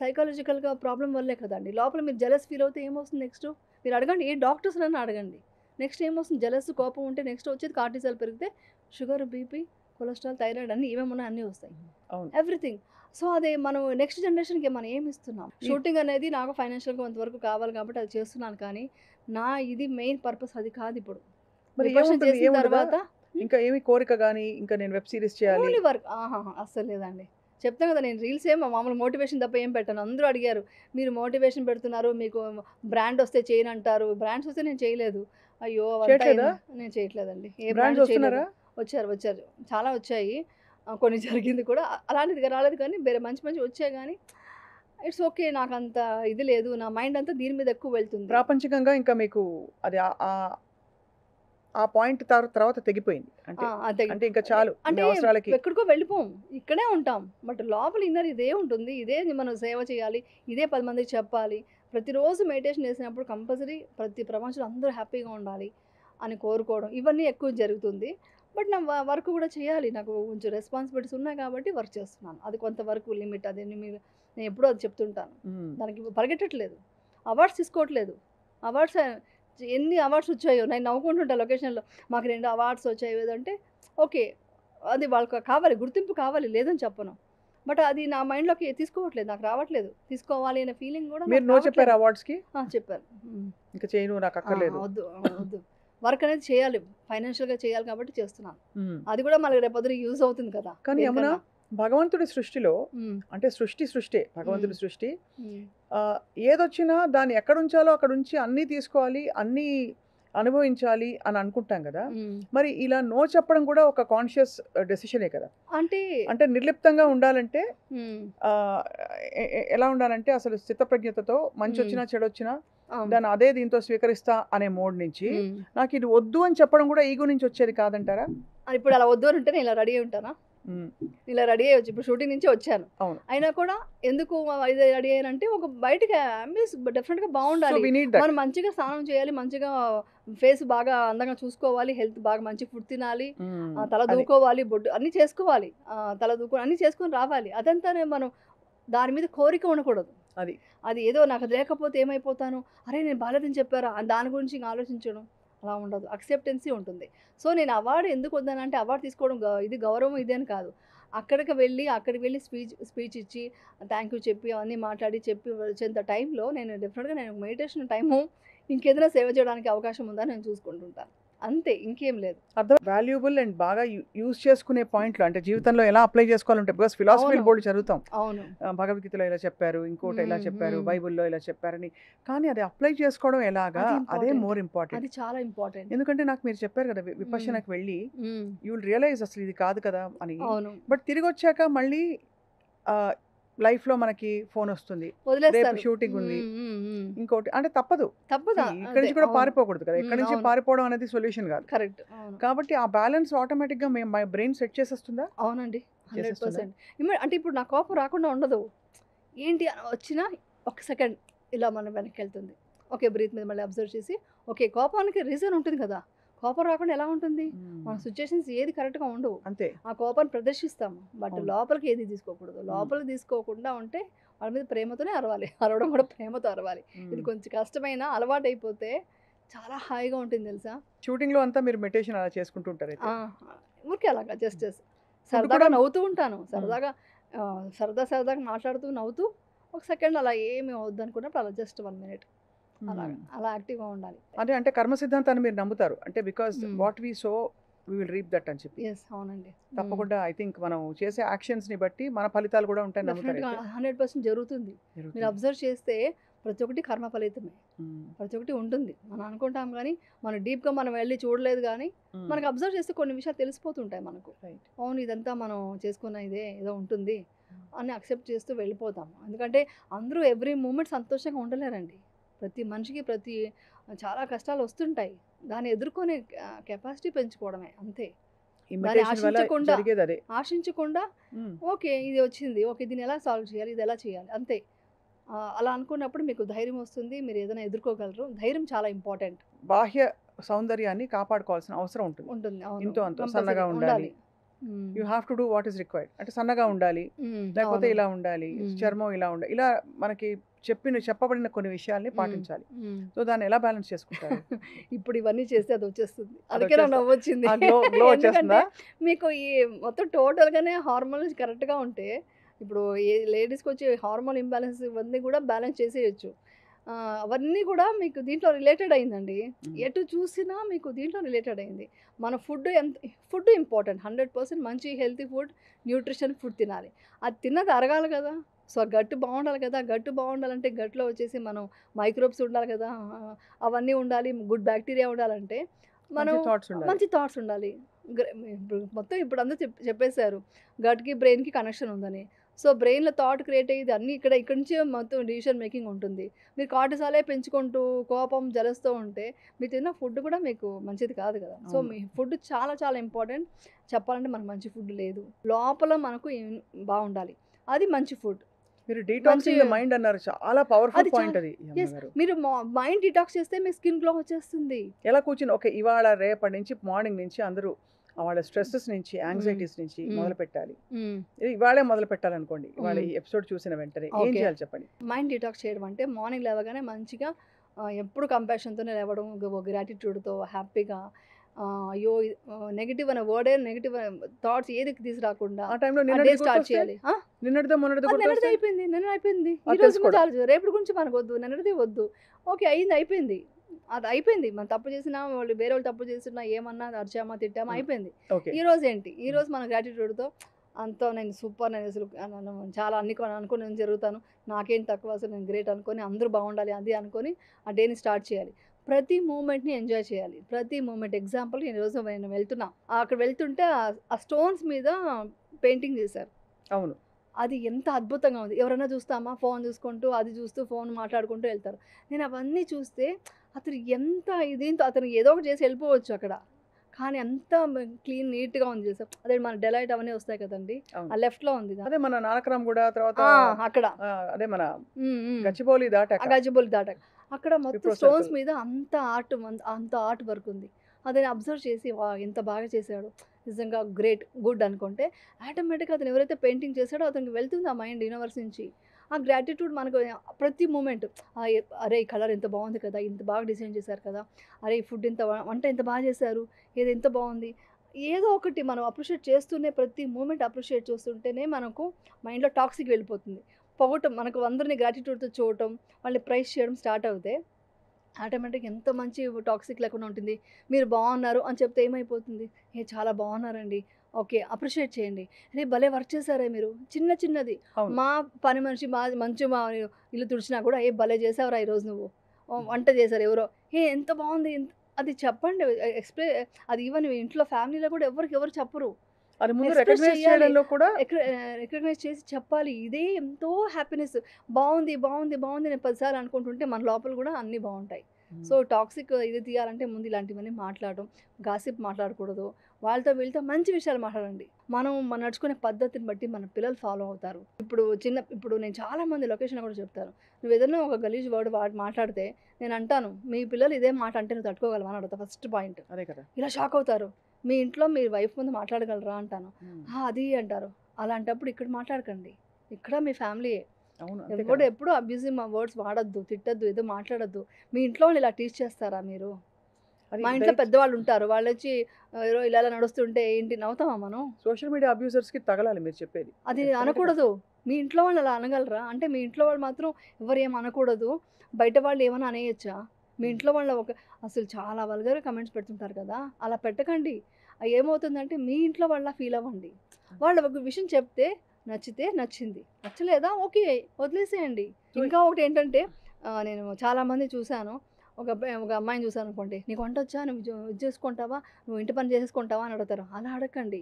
సైకాలజికల్‌గా ప్రాబ్లమ్ వల్లే కదండీ. లోపల మీరు జెలస్ ఫీల్ అవుతే ఏమొస్తుంది నెక్స్ట్? మీరు అడగండి. ఏ డాక్టర్స్‌నైనా అడగండి. నెక్స్ట్ ఏమొస్తుంది? జెలస్, కోపం ఉంటే నెక్స్ట్ వచ్చేది కార్టిసాల్ పెరిగితే షుగర్, బీపీ, కొలెస్ట్రాల్, థైరాయిడ్ అన్నీ ఏమేమి ఉన్నాయో అన్నీ వస్తాయి. అవును. ఎవ్రీథింగ్. సో, అది మనం నెక్స్ట్ జనరేషన్‌కి మనం ఏమిస్తున్నాం? షూటింగ్ అనేది నాకు ఫైనాన్షియల్‌గా కొంతవరకు కావాలి కాబట్టి అది చేస్తున్నాను. కానీ, నా ఇది మెయిన్ పర్పస్ అది కాదిప్పుడు. మరి విపశ్యన ఏముంటుంది? చేసిన ఏముండదా? తర్వాత ఇంకా ఏమి కోరిక గాని, ఇంకా నేను వెబ్ సీరీస్ చేయాలి. Only work. ఆహాహా! అస్సలు లేదండి. చెప్తా కదా! నేను రీల్స్ మామూలు మోటివేషన్ తప్ప ఏం పెట్టను. అందరూ అడిగారు. "మీరు మోటివేషన్ పెడుతున్నారు. మీకు బ్రాండ్ వస్తే చేయనంటారు." బ్రాండ్స్ వస్తే నేను చేయలేదు. అయ్యో! అవంతా చేయట్లేదా? నేను చేయట్లేదండి. ఏ బ్రాండ్స్ బ్రాండ్ చేయలేదు. వస్తున్నారా? వచ్చారు. చాలా వచ్చాయి. కొన్ని జరిగింది కూడా. అలాంటిది రాలేదు కానీ వేరే మంచి మంచివి వచ్చాయి గానీ, ఇట్స్ ఓకే. నాకంత ఇది లేదు. నా మైండ్ అంతా దీని మీద ఎక్కువ వెళ్తుంది. ప్రాపంచికంగా ఇంకా మీకు అది ఆ పాయింట్ తర్వాత తెగిపోయింది. అంటే, అదే. అంటే ఇంకా చాలు మీ అంటే అవసరాలకి. ఎక్కడికో వెళ్ళిపోము. ఇక్కడే ఉంటాం. బట్ లోపల ఇన్నర్ ఇదే ఉంటుంది. ఇదే మనం సేవ చేయాలి. ఇదే 10 మందికి చెప్పాలి. ప్రతిరోజు మెడిటేషన్ చేసినప్పుడు కంపల్సరీ ప్రతి ప్రపంచంలో అందరూ హ్యాపీగా ఉండాలి అని కోరుకోవడం ఇవన్నీ ఎక్కువ జరుగుతుంది. బట్ నా వర్క్ కూడా చేయాలి. నాకు కొంచెం రెస్పాన్సిబిలిటీస్ ఉన్నాయి కాబట్టి వర్క్ చేస్తున్నాను. అది కొంతవరకు లిమిట్. అది నేను ఎప్పుడూ అది చెప్తుంటాను. దానికి పరిగెట్టట్లేదు. అవార్డ్స్ తీసుకోవట్లేదు. అవార్డ్స్ ఎన్ని అవార్డ్స్ వచ్చాయో నేను నవ్వుకుంటుంటా లొకేషన్లో. మాకు 2 అవార్డ్స్ వచ్చాయి ఏదంటే ఓకే. అది వాళ్ళకి కావాలి, గుర్తింపు కావాలి, లేదని చెప్పను. బట్ అది నా మైండ్‌లోకి తీసుకోవట్లేదు. నాకు రావట్లేదు. తీసుకోవాలి అనే ఫీలింగ్ కూడా మీరు నాకు నో రావట్లేదు. చెప్పారు అవార్డ్స్‌కి? చెప్పాను. ఇంకా చేయను నాకు అక్కర్లేదు. వద్దు. వద్దు. వర్క్ అనేది చేయాలి. ఫైనాన్షియల్‌గా చేయాలి కాబట్టి చేస్తున్నాను. అది కూడా మనకి రేపొద్దున యూజ్ అవుతుంది కదా! కానీ యమున దేనికన్నా. భగవంతుడి సృష్టిలో హ్మ్. అంటే సృష్టే భగవంతుడి సృష్టి. హ్మ్. ఏదొచ్చినా దాన్ని ఎక్కడుంచాలో అక్కడ ఉంచి అన్నీ తీసుకోవాలి, అన్నీ అనుభవించాలి అని అనుకుంటాం కదా! హ్మ్. మరి ఇలా నో చెప్పడం కూడా ఒక కాన్షియస్ డెసిషనే కదా! అంటే అంటే నిర్లిప్తంగా ఉండాలంటే హ్మ్. ఎలా ఉండాలంటే అసలు స్థితప్రజ్ఞతతో మంచొచ్చినా చెడొచ్చినా దాన్ని అదే దీంతో స్వీకరిస్తా అనే మోడ్ నుంచి నాకు ఇది వద్దు అని చెప్పడం కూడా ఈగో నుంచి వచ్చేది కాదంటారా? ఇప్పుడు అలా వద్దు అని ఉంటే నేను ఇలా రెడీ అయి ఉంటానా? ఇలా రెడీ అయ్యి ఇప్పుడు షూటింగ్ నుంచి వచ్చాను. అవును. అయినా కూడా ఎందుకు ఇది రెడీ అయ్యానంటే ఒక బయటకి అంబియన్స్ డెఫినెట్‌గా బాగుండాలి. మనం మంచిగా స్నానం చేయాలి, మంచిగా ఫేస్ బాగా అందంగా చూసుకోవాలి, హెల్త్ బాగా మంచి ఫుడ్ తినాలి, తల దూకోవాలి, బొడ్డు అన్నీ చేసుకోవాలి, తల దూకొని అన్నీ చేసుకొని రావాలి. అదంతానే మనం దాని మీద కోరిక ఉండకూడదు. అది ఏదో నాకు లేకపోతే ఏమైపోతాను, అరే నేను బాలేదని చెప్పారా దాని గురించి ఇంకా ఆలోచించడం అలా ఉండదు. అక్సెప్టెన్సీ ఉంటుంది. సో నేను అవార్డు ఎందుకు వద్దానంటే అవార్డు తీసుకోవడం ఇది గౌరవం ఇది అని కాదు. అక్కడికి వెళ్ళి స్పీచ్ ఇచ్చి థ్యాంక్ యూ చెప్పి అవన్నీ మాట్లాడి చెప్పి వచ్చేంత టైంలో నేను డెఫినెట్గా నేను మెడిటేషన్ టైము ఇంకేదైనా సేవ చేయడానికి అవకాశం ఉందని నేను చూసుకుంటుంటాను. అంతే, ఇంకేం లేదు. అర్థం వాల్యుబుల్ అండ్ బాగా యూజ్ చేసుకునే పాయింట్లు అంటే జీవితంలో ఎలా అప్లై చేసుకోవాలంటే బికాస్ ఫిలాసఫీ అవును. బోర్డు చదువుతాం. అవును. భగవద్గీతలో ఇలా చెప్పారు, ఇంకోటి ఇలా చెప్పారు, మ్మ్. బైబిల్లో ఇలా చెప్పారని. కానీ అది అప్లై చేసుకోవడం ఎలాగా అది అదే important. More important. అది చాలా ఇంపార్టెంట్. ఎందుకంటే నాకు మీరు చెప్పారు కదా విపశ్యనకు వెళ్ళి యూ విల్ రియలైజ్ అసలు ఇది కాదు కదా అని. అవును. బట్ తిరిగి వచ్చాక మళ్ళీ లైఫ్లో మనకి ఫోన్ వస్తుంది, రేపు వదిలేస్తారు. షూటింగ్ ఉంది, ఇంకోటి అంటే తప్పదు. తప్పదా? ఇక్కడి నుంచి కూడా పారిపోకూడదు కదా, ఇక్కడి నుంచి అవును. పారిపోవడం అనేది సొల్యూషన్ కాదు. కరెక్ట్. అవును. కాబట్టి ఆ బ్యాలెన్స్ ఆటోమేటిక్గా మై బ్రెయిన్ సెట్ చేసేస్తుందా? అవునండి. చేసేస్తుందా? 100%. అంటే ఇప్పుడు నా కోపం రాకుండా ఉండదు. ఏంటి అని వచ్చినా ఒక సెకండ్ ఇలా మనం వెనక్కి వెళ్తుంది. ఓకే, బ్రీత్ మీద మళ్ళీ అబ్జర్వ్ చేసి ఓకే, కోపానికి రీజన్ ఉంటుంది కదా, కోపం రాకుండా ఎలా ఉంటుంది? మన సిచ్యుయేషన్స్ ఏది కరెక్ట్గా ఉండవు. అంతే. ఆ కోపాన్ని ప్రదర్శిస్తాము, బట్ అవును. లోపలికి ఏది తీసుకోకూడదు. లోపలికి తీసుకోకుండా ఉంటే వాళ్ళ మీద ప్రేమతోనే అరవాలి. అరవడం కూడా ప్రేమతో అరవాలి. ఇది కొంచెం కష్టమైన అలవాటు అయిపోతే చాలా హాయిగా ఉంటుంది తెలుసా. షూటింగ్ లో అంతా మీరు మెడిటేషన్ అలా చేసుకుంటూ ఉంటారు అయితే? ఊరికే అలాగా జస్ట్ కూడా సరదాగా నవ్వుతూ ఉంటాను. సరదాగా మాట్లాడుతూ నవ్వుతూ ఒక సెకండ్ అలా ఏమి వద్దు అనుకున్నప్పుడు అలా జస్ట్ 1 minute అలా యాక్టివ్గా ఉండాలి. అంటే కర్మ సిద్ధాంతాన్ని మీరు నమ్ముతారు అంటే because what we sow we will reap that అని చెప్పి. ఎస్, అవునండి. తప్పకుండా ఐ థింక్ మనం చేసే యాక్షన్స్ ని బట్టి మన ఫలితాలు కూడా ఉంటాయి నమ్ముతారు డెఫినెట్గా అయితే? 100% జరుగుతుంది. మీరు అబ్జర్వ్ చేస్తే ప్రతి ఒక్కటి కర్మ ఫలితమే. ప్రతి ఒక్కటి ఉంటుంది. మనం అనుకుంటాం కానీ మనం డీప్గా మనం వెళ్ళి చూడలేదు. కానీ మనకు అబ్జర్వ్ చేస్తే కొన్ని విషయాలు తెలిసిపోతుంటాయి మనకు. అవును, ఇదంతా మనం చేసుకున్న ఇదే ఏదో ఉంటుంది అని అక్సెప్ట్ చేస్తూ వెళ్ళిపోతాము. ఎందుకంటే అందరూ ఎవ్రీ మూమెంట్ సంతోషంగా ఉండలేరండి. ప్రతి మనిషికి చాలా కష్టాలు వస్తుంటాయి. దాన్ని ఎదుర్కొనే కెపాసిటీ పెంచుకోవడమే అంతే. ఆశించకుండా ఓకే ఇది వచ్చింది, ఓకే దీన్ని ఎలా సాల్వ్ చేయాలి, ఇది ఎలా చేయాలి అంతే. అలా అనుకున్నప్పుడు మీకు ధైర్యం వస్తుంది, మీరు ఏదైనా ఎదుర్కోగలరు. ధైర్యం చాలా ఇంపార్టెంట్. బాహ్య సౌందర్యాన్ని కాపాడుకోవాల్సిన అవసరం ఉంటుంది. ఇంతో అంతో సన్నగా ఉండాలి. You have to do what is required. అంటే సన్నగా ఉండాలి, లేకపోతే ఇలా ఉండాలి, చర్మం ఇలా ఉండాలి, ఇలా మనకి చెప్పబడిన కొన్ని విషయాల్ని పాటించాలి. సో దాన్ని ఎలా బ్యాలెన్స్ చేసుకుంటారు? ఇప్పుడు ఇవన్నీ చేస్తే అది వచ్చేస్తుంది. అందుకే నాకు నవ్వొచ్చింది. ఎందుకంటే మీకు ఈ మొత్తం టోటల్గానే హార్మోన్స్ కరెక్ట్గా ఉంటే ఇప్పుడు ఏ లేడీస్కి వచ్చే హార్మోన్ ఇంబ్యాలెన్స్ ఇవన్నీ కూడా బ్యాలెన్స్ చేసేయచ్చు. అవన్నీ కూడా మీకు దీంట్లో రిలేటెడ్ అయిందండి. ఎటు చూసినా మీకు దీంట్లో రిలేటెడ్ అయింది. మన ఫుడ్ ఇంపార్టెంట్. 100% మంచి హెల్తీ ఫుడ్, న్యూట్రిషన్ ఫుడ్ తినాలి. అది తిన్నది అరగాలి కదా. సో గట్టు బాగుండాలి కదా. గట్టు బాగుండాలంటే గట్టులో వచ్చేసి మనం మైక్రోబ్స్ ఉండాలి కదా, అవన్నీ ఉండాలి. గుడ్ బ్యాక్టీరియా ఉండాలంటే మనం మంచి థాట్స్ ఉండాలి. మొత్తం ఇప్పుడు అందరూ చెప్పేశారు గట్కి బ్రెయిన్కి కనెక్షన్ ఉందని. సో బ్రెయిన్లో థాట్ క్రియేట్ అయ్యేది అన్నీ ఇక్కడి నుంచే మొత్తం డిసిషన్ మేకింగ్ ఉంటుంది. మీరు కార్టిసాలే పెంచుకుంటూ కోపం జలస్తో ఉంటే మీరు తిన్న ఫుడ్ కూడా మీకు మంచిది కాదు కదా. సో మీ ఫుడ్ చాలా చాలా ఇంపార్టెంట్. చెప్పాలంటే మనకు మంచి ఫుడ్ లేదు, లోపల మనకు బాగుండాలి, అది మంచి ఫుడ్. మీరు డీటాక్సింగ్ ద మైండ్ అన్నారు. చాలా పవర్ఫుల్ అది పాయింట్ చాలా అది ఈ యెస్. అమ్మగారు. మీరు మైండ్ డిటాక్స్ చేస్తే మీ స్కిన్ గ్లో వచ్చేస్తుంది. ఎలా కూర్చొని ఓకే ఇవాళ రేపటి నుంచి మార్నింగ్ నుంచి అందరూ వాళ్ళ స్ట్రెస్సెస్ నుంచి, యాంగ్జైటీస్ నుంచి హ్మ్. మొదలుపెట్టాలి. హ్మ్. ఇవాళే మొదలుపెట్టాలనుకోండి. ఇవాళ హ్మ్. ఈ ఎపిసోడ్ చూసిన వెంటనే ఏం ఓకే. చేయాలి చెప్పండి? మైండ్ డిటాక్స్ చేయడం అంటే మార్నింగ్ లేవగానే మంచిగా ఎప్పుడు కంపాషన్‌తోనే లేవడం, గ్రాటిట్యూడ్‌తో హ్యాపీగా అయ్యో! నెగెటివ్ అనే వర్డే నెగెటివ్ థాట్స్ ఏది తీసుకురాకుండా ఆ టైంలో ఆ డే నిన్నటిది స్టార్ట్ గుర్తొస్తే? చేయాలి. నిన్నటిదో మొన్నటిదో అది నిన్నటిది గుర్తొస్తే? అయిపోయింది. నిన్న అయిపోయింది. అది ఈ రోజు తెలుసుకోవడం. చాలు. రేపటి గురించి మనకొద్దు. నిన్నటిది వద్దు. ఓకే. అయింది అయిపోయింది. అది అయిపోయింది. మనం తప్పు చేసినా, వాళ్ళు వేరే వాళ్ళు తప్పు చేసినా, ఏమన్నా అరిచామా, తిట్టామా హ్మ్. అయిపోయింది. ఓకే. ఈ రోజు ఏంటి? ఈ రోజు మన గ్రాటిట్యూడ్‌తో అంతా నేను సూపర్, నేను అసలు నన్ను చాలా అనుకోని నేను జరుగుతాను. నాకేం తక్కువ, అసలు నేను గ్రేట్ అనుకోని అందరూ బాగుండాలి అది అనుకోని ఆ డేని స్టార్ట్ చేయాలి. ప్రతి మూమెంట్‌ని ఎంజాయ్ చేయాలి. ప్రతి మూమెంట్ ఎగ్జాంపుల్ ఈరోజు నేను వెళ్తున్నా. అక్కడ వెళ్తుంటే ఆ స్టోన్స్ మీద పెయింటింగ్ చేశారు. అవును. అది ఎంత అద్భుతంగా ఉంది. ఎవరైనా చూస్తామా ఫోన్ చూసుకుంటూ, అది చూస్తూ ఫోన్ మాట్లాడుకుంటూ ఎళ్తారు. నేను అవన్నీ చూస్తే అతను ఎంత దీంతో అతను ఏదో ఒకటి చేసి వెళ్ళిపోవచ్చు అక్కడ. కానీ అంత క్లీన్ నీట్‌గా ఉంది తెలుసా. అదే మన డెలైట్ అవన్నీ వస్తాయి కదండీ! ఆ అవును. లెఫ్ట్‌లో ఉంది. అదే మన నానక్రామ్ గూడ తర్వాత అక్కడ. అదే మన హ్మ్. హ్మ్. గచ్చిబౌలి ఆ దాటాక గజిబౌలి దాటాక. అక్కడ మొత్తం విప్రో స్టోన్స్ సర్కిల్. మీద అంత ఆర్ట్ వర్క్ ఉంది. అదని అబ్జర్వ్ చేసి ఎంత బాగా చేశాడు. నిజంగా గ్రేట్, గుడ్ అనుకుంటే ఆటోమేటిక్‌గా అతను ఎవరైతే పెయింటింగ్ చేసాడో అతనికి వెళ్తుంది ఆ మైండ్ యూనివర్స్ నుంచి. ఆ గ్రాటిట్యూడ్ మనకు ప్రతి మూమెంట్ అరే! ఈ కలర్ ఎంత బాగుంది కదా! ఇంత బాగా డిజైన్ చేశారు కదా! అరే! ఈ ఫుడ్ వంట ఎంత బాగా చేశారు. ఇది ఎంత బాగుంది. ఏదో ఒకటి మనం అప్రిషియేట్ చేస్తూనే ప్రతి మూమెంట్ అప్రిషియేట్ చేస్తుంటేనే మనకు మైండ్‌లో టాక్సిక్ వెళ్ళిపోతుంది. పొగట్టం మనకు అందరిని గ్రాటిట్యూడ్‌తో చూడటం, వాళ్ళని ప్రైజ్ చేయడం స్టార్ట్ అవుతే ఆటోమేటిక్‌గా ఎంత మంచి టాక్సిక్ లేకుండా ఉంటుంది. మీరు బాగున్నారు అని చెప్తే ఏమైపోతుంది? చాలా బాగున్నారండి. ఓకే. అప్రిషియేట్ చేయండి. భలే వర్క్ చేశారే మీరు. చిన్నది అవును. మా పని మనిషి మా ఇల్లు తుడిచినా కూడా భలే చేసావురా ఈరోజు నువ్వు. వంట చేశారు ఎవరో. ఎంత బాగుంది. అది చెప్పండి. అది ఈవెన్ ఇంట్లో ఫ్యామిలీలో కూడా ఎవరు చెప్పరు. అది ముందు ఎక్స్‌ప్రెస్ రికగ్నైజ్ చేయాలి. చేయడంలో కూడా రికగ్నైజ్ చేసి చెప్పాలి. ఇదే ఎంతో హ్యాపీనెస్. బావుంది నేను 10 సార్లు అనుకుంటుంటే మన లోపల గూడా అన్నీ బావుంటాయి. సో, టాక్సిక్ ఇది తీయాలంటే ముందు ఇలాంటివన్నీ మాట్లాడడం, గాసిప్ మాట్లాడకూడదు. వాళ్ళతో వీళ్ళతో మంచి విషయాలు మాట్లాడండి. మనం నడుచుకునే పద్ధతిని బట్టి మన పిల్లలు ఫాలో అవుతారు. ఇప్పుడు నేను చాలా మంది లొకేషన్‌లో కూడా చెప్తాను. నువ్వేదైనా ఒక గలీజ్ వర్డ్ మాట్లాడితే నేనంటాను, మీ పిల్లలు ఇదే మాట అంటే నువ్వు తట్టుకోగలవా అని అడుగుతా ఫస్ట్ పాయింట్. అదే కదా! ఇలా షాక్ అవుతారు. మీ ఇంట్లో మీ వైఫ్ ముందు మాట్లాడగలరా అంటాను. హ్మ్. అది అంటారు. అలాంటప్పుడు ఇక్కడ మాట్లాడకండి. ఇక్కడ మీ ఫ్యామిలీయే. అవును. అంతే కదా! ఎప్పుడు అబ్యూజివ్ వర్డ్స్ వాడొద్దు, తిట్టొద్దు, ఏదో మాట్లాడొద్దు. మీ ఇంట్లో వాళ్ళని ఇలా టీచ్ చేస్తారా మీరు? అది మా ఇంట్లో పెద్దవాళ్ళు ఉంటారు. వాళ్ళొచ్చి ఇలా నడుస్తుంటే ఏంటి నవ్వుతామా మనం? సోషల్ మీడియా అబ్యూజర్స్‌కి తగలాలి మీరు చెప్పేది. అది డెఫినిట్‌గా. అనకూడదు. మీ ఇంట్లో వాళ్ళు అలా అనగలరా? అంటే మీ ఇంట్లో వాళ్ళు మాత్రం ఎవరేం అనకూడదు. బయట వాళ్ళు ఏమన్నా అనేయొచ్చా? మీ ఇంట్లో వాళ్ళ అసలు చాలా వల్గర్ కమెంట్స్ పెడుతుంటారు కదా! అలా పెట్టకండి. ఏమవుతుందంటే మీ ఇంట్లో వాళ్ళలా ఫీల్ అవ్వండి. వాళ్ళు ఒక విషయం చెప్తే నచ్చితే నచ్చింది. నచ్చలేదా ఓకే. వదిలేసేయండి. సో ఇంకా ఒకటేంటంటే నేను చాలామంది చూసాను. ఒక అమ్మాయిని చూసాననుకోండి. "నీకు వంటొచ్చా? నువ్వు ఇది చేసుకుంటావా? నువ్వు ఇంటి పని చేసేసుకుంటావా?" అని అడుగుతారు. అలా అడగకండి.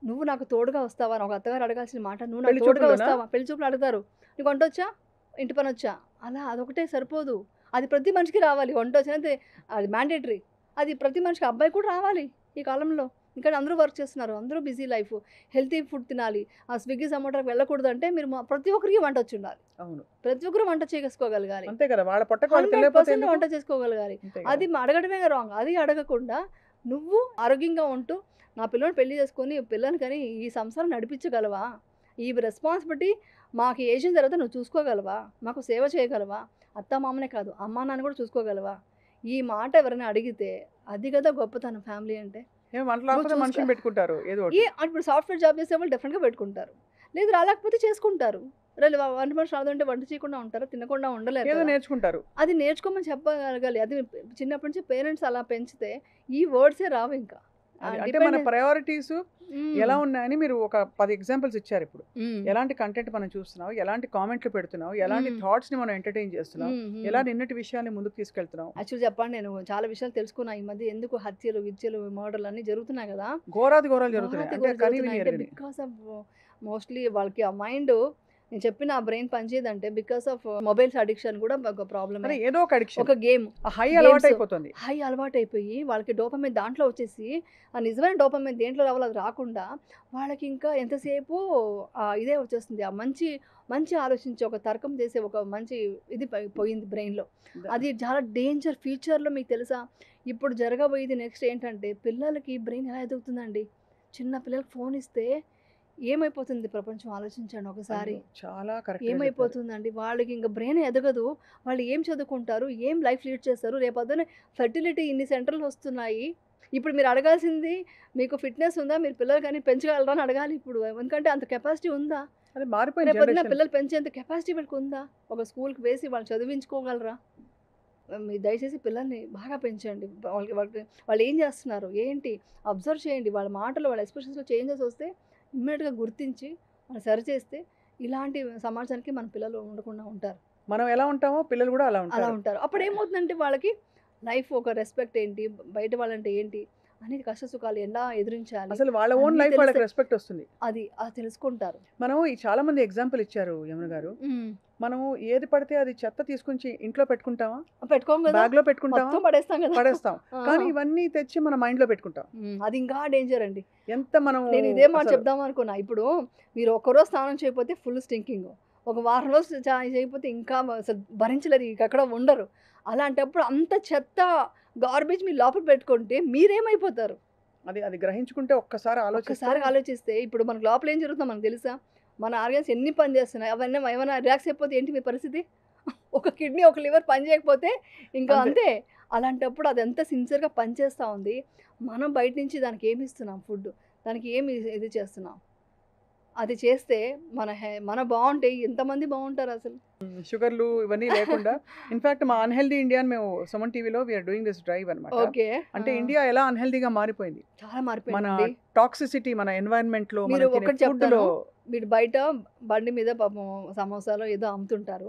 "నువ్వు నాకు తోడుగా వస్తావా?" అని ఒక అత్తగారు అడగాల్సిన మాట, "నువ్వు నాకు పెళ్లి తోడుగా చూపుల్లోనా? వస్తావా?" పెళ్లి చూపులు అడుగుతారు. "నీకు వంటొచ్చా? ఇంటి పనొచ్చా?" అలా అదొకటే సరిపోదు. అది ప్రతి మనిషికి రావాలి. వంటొచ్చినంతే అది మ్యాండేటరీ. అది ప్రతి మనిషికి అబ్బాయి కూడా రావాలి ఈ కాలంలో. ఎందుకంటే అందరూ వర్క్ చేస్తున్నారు. అందరూ బిజీ లైఫ్. హెల్తీ ఫుడ్ తినాలి. ఆ స్విగ్గీ, జొమాటోకి వెళ్ళకూడదంటే మీరు ప్రతి ఒక్కరికి వంటొచ్చుండాలి. అవును. ప్రతి ఒక్కరు వంట చేసుకోగలగాలి. అంతే కదా! వాళ్ళ పొట్టకు వాళ్ళు తినలేకపోతే 100% ఎందుకు? వంట చేసుకోగలగాలి. అంతే అది కదా! అడగడమే రాంగ్. అది అడగకుండా నువ్వు ఆరోగ్యంగా ఉంటూ నా పిల్లోడిని పెళ్లి చేసుకొని పిల్లని కని ఈ సంసారం నడిపించగలవా? ఈ రెస్పాన్సిబిలిటీ మాకు ఏసిన తర్వాత నువ్వు చూసుకోగలవా? మాకు సేవ చేయగలవా? అత్తామామనే కాదు అమ్మా, నాన్న కూడా చూసుకోగలవా? ఈ మాట ఎవరైనా అడిగితే అది కదా గొప్పతనం ఫ్యామిలీ అంటే. ఏం వంట నువ్వు రాకపోతే చూసుకో మనుషుల్ని పెట్టుకుంటారు ఏదో ఒకటి. ఇప్పుడు సాఫ్ట్‌వేర్ జాబ్ చేసేవాళ్ళు డెఫినిట్‌గా పెట్టుకుంటారు. లేదు రాలేకపోతే చేసుకుంటారు. వంట మనిషి రాదంటే వంట చేయకుండా ఉంటారా? తినకుండా ఉండలేరు ఏదో కదా! నేర్చుకుంటారు. అది నేర్చుకోమని చెప్పగలగాలి. అది చిన్నప్పటి నుంచి పేరెంట్స్ అలా పెంచితే ఈ వర్డ్సే రావింకా. అది అంటే మన డిపెండెన్స్. ప్రయారిటీస్ హ్మ్. ఎలా ఉన్నాయని మీరు ఒక 10 ఎగ్జాంపుల్స్ ఇచ్చారిప్పుడు. హ్మ్. ఎలాంటి కంటెంట్ మనం చూస్తున్నాం, ఎలాంటి కామెంట్లు పెడుతున్నాం, ఎలాంటి హ్మ్. థాట్స్‌ని మనం ఎంటర్‌టైన్ చేస్తున్నాం, ఎలా హ్మ్. నిన్నటి విషయాన్ని ముందుకు తీసుకెళ్తున్నాం. యాక్చువల్లీ చెప్పండి నేను చాలా విషయాలు తెలుసుకున్నా ఈ మధ్య. ఎందుకు హత్యలు, మర్డర్‌లు అన్నీ జరుగుతున్నాయి కదా! ఘోరాతి ఘోరాలు జరుగుతున్నాయి. ఘోరాతి అంటే ఘోరాలు కని విని జరుగుతున్నాయి. అంటే ఎరుగని. బికాస్ ఆఫ్ మోస్ట్‌లీ వాళ్ళకి ఆ మైండ్ నేను చెప్పిన ఆ బ్రెయిన్ పనిచేయదంటే బికాస్ ఆఫ్ మొబైల్స్ అడిక్షన్ కూడా ఒక ప్రాబ్లమే. అదే ఏదో ఒక అడిక్షన్, ఒక గేమ్ హై అలవాటు అయిపోతుంది. హై అలవాటైపోయి వాళ్ళకి డోపమైన్ దాంట్లో వచ్చేసి ఆ నిజమైన డోపమైన్ దేంట్లో రావాలో అది రాకుండా వాళ్ళకి ఇంకా ఎంతసేపు ఇదే వచ్చేస్తుంది. ఆ మంచి మంచి ఆలోచించే ఒక తర్కం చేసే ఒక మంచి ఇది పోయింది బ్రెయిన్లో. అది చాలా డేంజర్. ఫ్యూచర్లో మీకు తెలుసా ఇప్పుడు జరగబోయేది నెక్స్ట్ ఏంటంటే పిల్లలకి బ్రెయిన్ ఎలా ఎదుగుతుందండి. చిన్న పిల్లలకి ఫోన్ ఇస్తే ఏమైపోతుంది ప్రపంచం ఆలోచించండి ఒకసారి. అయ్యో, చాలా కరెక్ట్. ఏమైపోతుందండి వాళ్ళకి ఇంకా బ్రెయిన్ ఎదగదు. వాళ్ళు ఏం చదువుకుంటారు, ఏం లైఫ్ లీడ్ చేస్తారు. రేపొద్దున ఫెర్టిలిటీ ఇన్ని సెంటర్లు వస్తున్నాయి. ఇప్పుడు మీరు అడగాల్సింది మీకు ఫిట్నెస్ ఉందా, మీరు పిల్లలు కానీ పెంచగలరా అని అడగాలి ఇప్పుడు. ఎందుకంటే అంత కెపాసిటీ ఉందా, అది మారిపోయింది. రేపొద్దున పిల్లలు పెంచేంత కెపాసిటీ వీళ్ళకి ఉందా, ఒక స్కూల్కి వేసి వాళ్ళు చదివించుకోగలరా. మీరు దయచేసి పిల్లల్ని బాగా పెంచండి. వాళ్ళు ఏం చేస్తున్నారు ఏంటి అబ్జర్వ్ చేయండి. వాళ్ళ మాటలు వాళ్ళ ఎక్స్ప్రెషన్స్లో చేంజెస్ వస్తే ఇమ్మీడియట్గా గుర్తించి వాళ్ళు సరి చేస్తే ఇలాంటి సమాజానికి మన పిల్లలు ఉండకుండా ఉంటారు. మనం ఎలా ఉంటామో పిల్లలు కూడా అలా ఉంటారు. అప్పుడు ఏమవుతుందంటే వాళ్ళకి లైఫ్ ఒక రెస్పెక్ట్ ఏంటి, బయట వాళ్ళంటే ఏంటి అనేది కష్ట సుఖాలు ఎలా ఎదిరించాలి, అసలు వాళ్ళ ఓన్ లైఫ్ వాళ్ళకి రెస్పెక్ట్ వస్తుంది. అది తెలుసుకుంటారు. మనం చాలా మంది ఎగ్జాంపుల్ ఇచ్చారు యమున గారు. మనం ఏది పడితే అది చెత్త తీసుకుని ఇంట్లో పెట్టుకుంటామా, పెట్టుకోం కదా, బ్యాగ్ లో పెట్టుకుంటామా, పడేస్తాం. కానీ ఇవన్నీ తెచ్చి మన మైండ్ లో పెట్టుకుంటాం. అది ఇంకా డేంజర్ అండి. ఎంత మనం నేను ఇదే మాట చెప్దాం అనుకున్నా. ఇప్పుడు మీరు ఒక్కరోజు స్నానం చేయకపోతే ఫుల్ స్టింకింగ్, ఒక వారం రోజు చేయకపోతే ఇంకా అసలు భరించలేరు, ఎక్కడ ఉండరు. అలాంటప్పుడు అంత చెత్త గార్బేజ్ మీరు లోపల పెట్టుకుంటే మీరేమైపోతారు. అది గ్రహించుకుంటే ఒక్కసారి ఆలోచిస్తే ఇప్పుడు మనకు లోపల ఏం జరుగుతుందో మనకు తెలుసా. మన ఆర్గన్స్ ఎన్ని పని చేస్తున్నాయి, అవన్నీ ఏమైనా రిలాక్స్ అయిపోతే ఏంటి మీ పరిస్థితి. ఒక కిడ్నీ ఒక లివర్ పని చేయకపోతే ఇంకా అంతే. అలాంటప్పుడు అది ఎంత సిన్సియర్గా పనిచేస్తూ ఉంది. మనం బయట నుంచి దానికి ఏమి ఇస్తున్నాం, ఫుడ్ దానికి ఏమి ఇది చేస్తున్నాం. అది చేస్తే మన బాగుంటే ఎంతమంది బాగుంటారు అసలు. షుగర్లు ఇవన్నీ లేకుండా. ఇన్ఫాక్ట్ మా అన్హెల్దీ ఇండియా అని మేము సుమన్ టీవీలో వీఆర్ డూయింగ్ దిస్ డ్రైవ్ అనమాట. ఓకే, అంటే ఇండియా ఎలా అన్హెల్దీగా మారిపోయింది, చాలా మారిపోయింది. మన టాక్సిసిటీ, మన ఎన్వైరన్మెంట్ లో. మీరు ఒకటి చెప్తాను, మీరు బయట బండి మీద పాపం సమోసాలో ఏదో అమ్ముతుంటారు.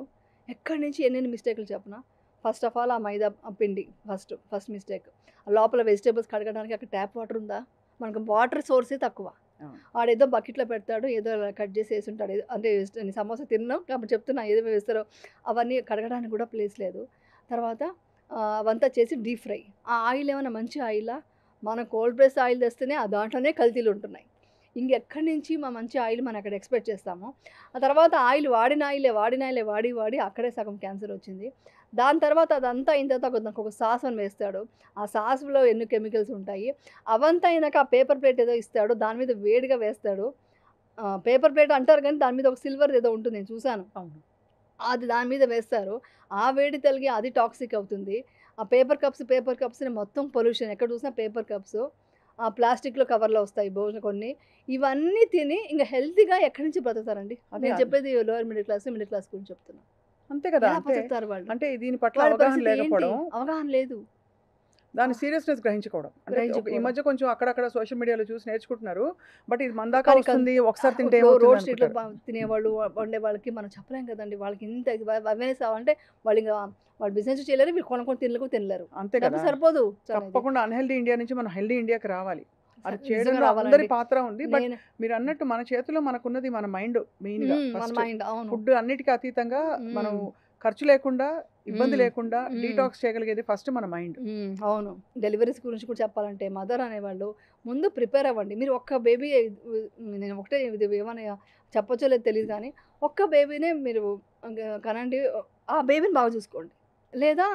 ఎక్కడి నుంచి ఎన్ని మిస్టేక్లు చెప్పనా. ఫస్ట్ ఆఫ్ ఆల్ ఆ మైదా పిండి ఫస్ట్ మిస్టేక్. లోపల వెజిటేబుల్స్ కడగడానికి అక్కడ ట్యాప్ వాటర్ ఉందా, మనకు వాటర్ సోర్సే తక్కువ. ఆడేదో బకెట్లో పెడతాడు, ఏదో కట్ చేసి వేసుంటాడు. అంటే సమోసా తిన్నాం కాబట్టి చెప్తున్నా, ఏదో వేస్తారో అవన్నీ కడగడానికి కూడా ప్లేస్ లేదు. తర్వాత అవంతా చేసి డీప్ ఫ్రై. ఆ ఆయిల్ ఏమైనా మంచి ఆయిలా, మన కోల్డ్ ప్రెస్ ఆయిల్ తెస్తేనే ఆ దాంట్లోనే కల్తీలు ఉంటున్నాయి. ఇంకెక్కడి నుంచి మా మంచి ఆయిల్ మనం అక్కడ ఎక్స్పెక్ట్ చేస్తాము. ఆ తర్వాత ఆయిల్ వాడిన ఆయిలే వాడి అక్కడే సగం క్యాన్సర్ వచ్చింది. దాని తర్వాత అదంతా అయిన తర్వాత ఒక సాస్ అని వేస్తాడు. ఆ సాస్లో ఎన్ని కెమికల్స్ ఉంటాయి. అవంతా అయినాక ఆ పేపర్ ప్లేట్ ఏదో ఇస్తాడు, దాని మీద వేడిగా వేస్తాడు. పేపర్ ప్లేట్ అంటారు కానీ దాని మీద ఒక సిల్వర్ ఏదో ఉంటుంది, నేను చూశాను. అది దాని మీద వేస్తారు. ఆ వేడి తలిగి అది టాక్సిక్ అవుతుంది. ఆ పేపర్ కప్స్ని మొత్తం పొల్యూషన్, ఎక్కడ చూసినా పేపర్ కప్స్. ఆ ప్లాస్టిక్లో కవర్లో వస్తాయి భోజనం కొన్ని. ఇవన్నీ తిని ఇంకా హెల్తీగా ఎక్కడి నుంచి బ్రతుకుతారండి. నేను చెప్పేది లోయర్ మిడిల్ క్లాస్ గురించి చెప్తున్నా. అంతే కదా. అంటే దీని పట్ల అవగాహన లేదు, దాని సీరియస్నెస్ గ్రహించుకోవడం. ఈ మధ్య కొంచెం అక్కడక్కడ సోషల్ మీడియాలో చూసి నేర్చుకుంటున్నారు. బట్ ఇది మన దాకా వస్తుంది, ఒకసారి తింటే రోడ్ స్ట్రీట్లో తినేవాళ్ళు వండే వాళ్ళకి మనం చెప్పలేం కదండి. వాళ్ళకి ఇంత అవేర్నెస్ అంటే వాళ్ళు బిజినెస్ చేయలేరు, వీళ్ళు కొనుక్కొని తినలేరు. అంతే కదా, సరిపోదు. తప్పకుండా అన్హెల్దీ ఇండియా నుంచి మనం హెల్దీ ఇండియాకి రావాలి. అది చేయడంలో అందరి పాత్ర ఉంది. బట్ మీరు అన్నట్టు మన చేతిలో మనకున్నది మన మైండ్. మెయిన్ గా ఫుడ్ అన్నిటికీ అతీతంగా మనం ఖర్చు లేకుండా, ఇబ్బంది లేకుండా డీటాక్స్ చేయగలిగేది ఫస్ట్ మన మైండ్. అవును. డెలివరీస్ గురించి కూడా చెప్పాలంటే మదర్ అనేవాళ్ళు ముందు ప్రిపేర్ అవ్వండి. మీరు ఒక్క బేబీ, నేను ఒకటే ఇది ఏమైనా చెప్పచ్చో లేదు తెలియదు కానీ, ఒక్క బేబీనే మీరు కనండి, ఆ బేబీని బాగా చూసుకోండి. లేదా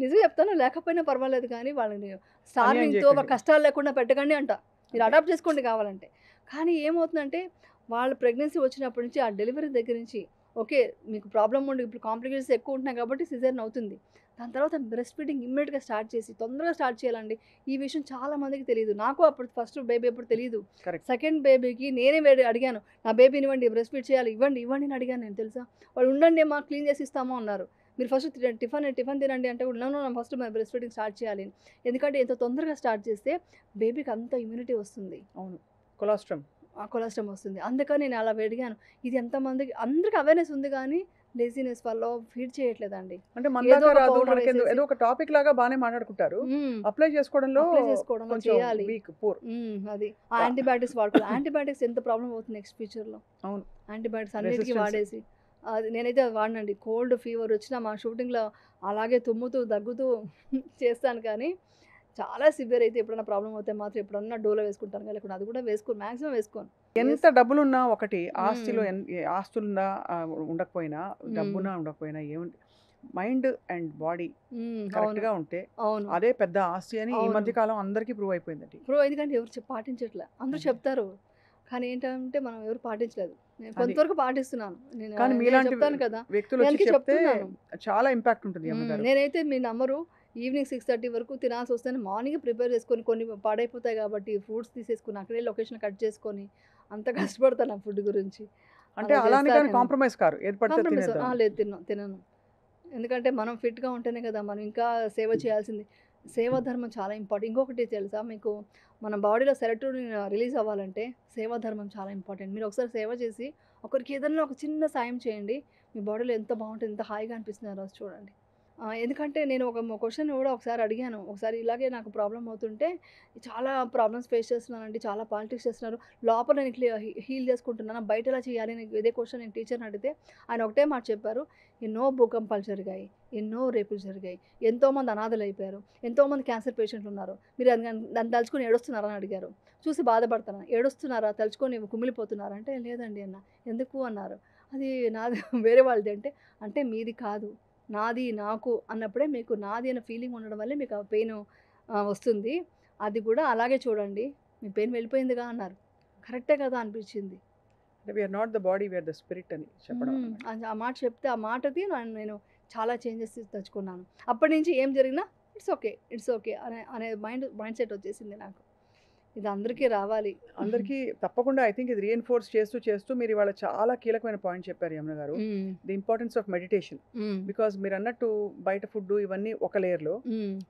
నిజం చెప్తాను, లేకపోయినా పర్వాలేదు కానీ వాళ్ళని స్టార్వింగ్తో కష్టాలు లేకుండా పెట్టకండి అంట. మీరు అడాప్ట్ చేసుకోండి కావాలంటే. కానీ ఏమవుతుందంటే వాళ్ళు ప్రెగ్నెన్సీ వచ్చినప్పటి నుంచి ఆ డెలివరీ దగ్గర నుంచి ఓకే మీకు ప్రాబ్లం ఉండి ఇప్పుడు కాంప్లికేషన్స్ ఎక్కువ ఉంటున్నాయి కాబట్టి సిజేరియన్ అవుతుంది. దాని తర్వాత బ్రెస్ట్ ఫీడింగ్ ఇమ్మీడియట్గా స్టార్ట్ చేసి తొందరగా స్టార్ట్ చేయాలండి. ఈ విషయం చాలా మందికి తెలియదు. నాకు అప్పుడు ఫస్ట్ బేబీ అప్పుడు తెలియదు. సెకండ్ బేబీకి నేనే అడిగాను, నా బేబీని ఇవ్వండి, బ్రెస్ట్ ఫీడ్ చేయాలి, ఇవ్వండి అని అడిగాను నేను. తెలుసా, వాళ్ళు ఉండండి మా క్లీన్ చేసి ఇస్తామో అన్నారు. మీరు ఫస్ట్ టిఫిన్ తినండి అంటే ఫస్ట్ బ్రెస్ట్ ఫీడింగ్ స్టార్ట్ చేయాలి. ఎందుకంటే ఎంత తొందరగా స్టార్ట్ చేస్తే బేబీకి అంత ఇమ్యూనిటీ వస్తుంది. అవును, కొలెస్ట్రాల్ వస్తుంది. అందుకని నేను అలా అడిగాను. ఇది ఎంతమందికి, అందరికీ అవేర్నెస్ ఉంది కానీ లేజినెస్ వల్ల ఫీడ్ చేయట్లేదండి. అంటే మన ఏదో దాకా ఒక రాదు, పౌడర్ మనకి వేసేసి ఏదో ఒక టాపిక్ లాగా బాగానే మాట్లాడుకుంటారు, అప్లై చేసుకోవడంలో అప్లై చేసుకోవడంలో కొంచెం చేయాలి. Week, poor. అది యాంటీబయాటిక్స్ వాడుకోవాలి. యాంటీబయాటిక్స్ ఎంత ప్రాబ్లం అవుతుంది నెక్స్ట్ ఫ్యూచర్లో. అవును, యాంటీబయాటిక్స్ అన్నిటికీ రెసిస్టెన్స్. వాడేసి అది నేనైతే అది వాడినండి. కోల్డ్ ఫీవర్ వచ్చినా మా షూటింగ్లో అలాగే తుమ్ముతూ దగ్గుతూ చేస్తాను. కానీ చాలా సివియర్ అయితే ఎప్పుడైనా ప్రాబ్లం అవుతే మాత్రం ఎప్పుడన్నా డోలో వేసుకుంటాను. కానీ లేకుండా అది కూడా మ్యాక్సిమం వేసుకోను. ఎంత డబ్బులున్నా ఒకటి, ఆస్తిలో మ్మ్. ఆస్తులున్నా ఉండకపోయినా, డబ్బున్నా ఉండకపోయినా, ఏముంది, మైండ్ అండ్ బాడీ అవును, కరెక్ట్గా ఉంటే అవును. అదే పెద్ద ఆస్తి అని ఈ అవును. మధ్య కాలం అందరికీ ప్రూవ్ అయిపోయిందండి. ఇప్పుడు ఎందుకంటే ఎవరు పాటించట్లే. అందరూ అదే. చెప్తారు. కానీ ఏంటంటే మనం ఎవరు పాటించలేదు. నేను అది. కొంతవరకు పాటిస్తున్నాను. నేను కానీ నేను మీలాంటి చెప్తాను కదా! వ్యక్తులు వచ్చి అందుకే చెప్తే చెప్తున్నాను. చాలా ఇంపాక్ట్ ఉంటుంది అమ్మగారు. నేనైతే మీరు నమ్మరు. ఈవినింగ్ 6:30 వరకు తినాల్సి వస్తే మార్నింగ్ ప్రిపేర్ చేసుకొని కొన్ని పాడైపోతాయి కాబట్టి ఫ్రూట్స్ తీసేసుకొని అక్కడే లొకేషన్ కట్ చేసుకొని అంత కష్టపడతాను ఆ ఫుడ్ గురించి. అంటే అలా అలానే చేస్తాను కానీ నేను. కాంప్రమైజ్ కారు, ఏది పడితే కాంప్రమైజ్ తినేద్దాం. లేదు, తినను. ఎందుకంటే మనం ఫిట్‌గా ఉంటేనే కదా మనం ఇంకా సేవ చేయాల్సింది. సేవా ధర్మం చాలా ఇంపార్టెంట్. ఇంకొకటి తెలుసా మీకు, మన బాడీలో సెరోటోనిన్ రిలీజ్ అవ్వాలంటే సేవా ధర్మం చాలా ఇంపార్టెంట్. మీరు ఒకసారి సేవ చేసి ఒకరికి ఏదైనా ఒక చిన్న సాయం చేయండి. మీ బాడీలో ఎంత బాగుంటుంది, ఎంత హాయిగా అనిపిస్తుందో ఆ రోజు చూడండి. ఎందుకంటే నేను ఒక క్వశ్చన్ కూడా ఒకసారి అడిగాను. ఒకసారి ఇలాగే నాకు ప్రాబ్లమ్ అవుతుంటే చాలా ప్రాబ్లమ్స్ ఫేస్ చేస్తున్నానండి. చాలా పాలిటిక్స్ చేస్తున్నారు. లోపల నేను హీల్ చేసుకుంటున్నాను. బయట ఎలా చేయాలి అని ఇదే క్వశ్చన్ నేను టీచర్ని అడిగితే ఆయన ఒకటే మాట చెప్పారు. ఎన్నో భూకంపాలు జరిగాయి, ఎన్నో రేపులు జరిగాయి, ఎంతోమంది అనాథలు అయిపోయారు, ఎంతోమంది క్యాన్సర్ పేషెంట్లు ఉన్నారు. మీరు దాన్ని తలుచుకొని ఏడుస్తున్నారా అని అడిగారు. చూసి బాధపడుతున్నాను. ఏడుస్తున్నారా, తలుచుకొని కుమిలిపోతున్నారా అంటే లేదండి అన్న. ఎందుకు అన్నారు. అది నాది వేరే వాళ్ళది అంటే మీది కాదు, నాది నాకు అన్నప్పుడే మీకు నాది అనే ఫీలింగ్ ఉండడం వల్లే మీకు ఆ పెయిన్ వస్తుంది. అది కూడా అలాగే చూడండి, మీ పెయిన్ వెళ్ళిపోయిందిగా అన్నారు. కరెక్టే కదా అనిపించింది. అంటే we are not the body, we are the spirit అని చెప్పడం అన్నమాట. ఆ మాట చెప్తే ఆ మాటది నేను చాలా చేంజెస్ తెచ్చుకున్నాను. అప్పటి నుంచి ఏం జరిగినా ఇట్స్ ఓకే అనే మైండ్ సెట్ వచ్చేసింది నాకు. ఇది అందరికీ రావాలి. అందరికీ తప్పకుండా. ఐ థింక్ ఇది రీఎన్ఫోర్స్ చేస్తూ మీరు ఇవాళ చాలా కీలకమైన పాయింట్ చెప్పారు యమున గారు. The importance of meditation. Because మీరు అన్నట్టు బయట ఫుడ్ ఇవన్నీ ఒక లేయర్లో,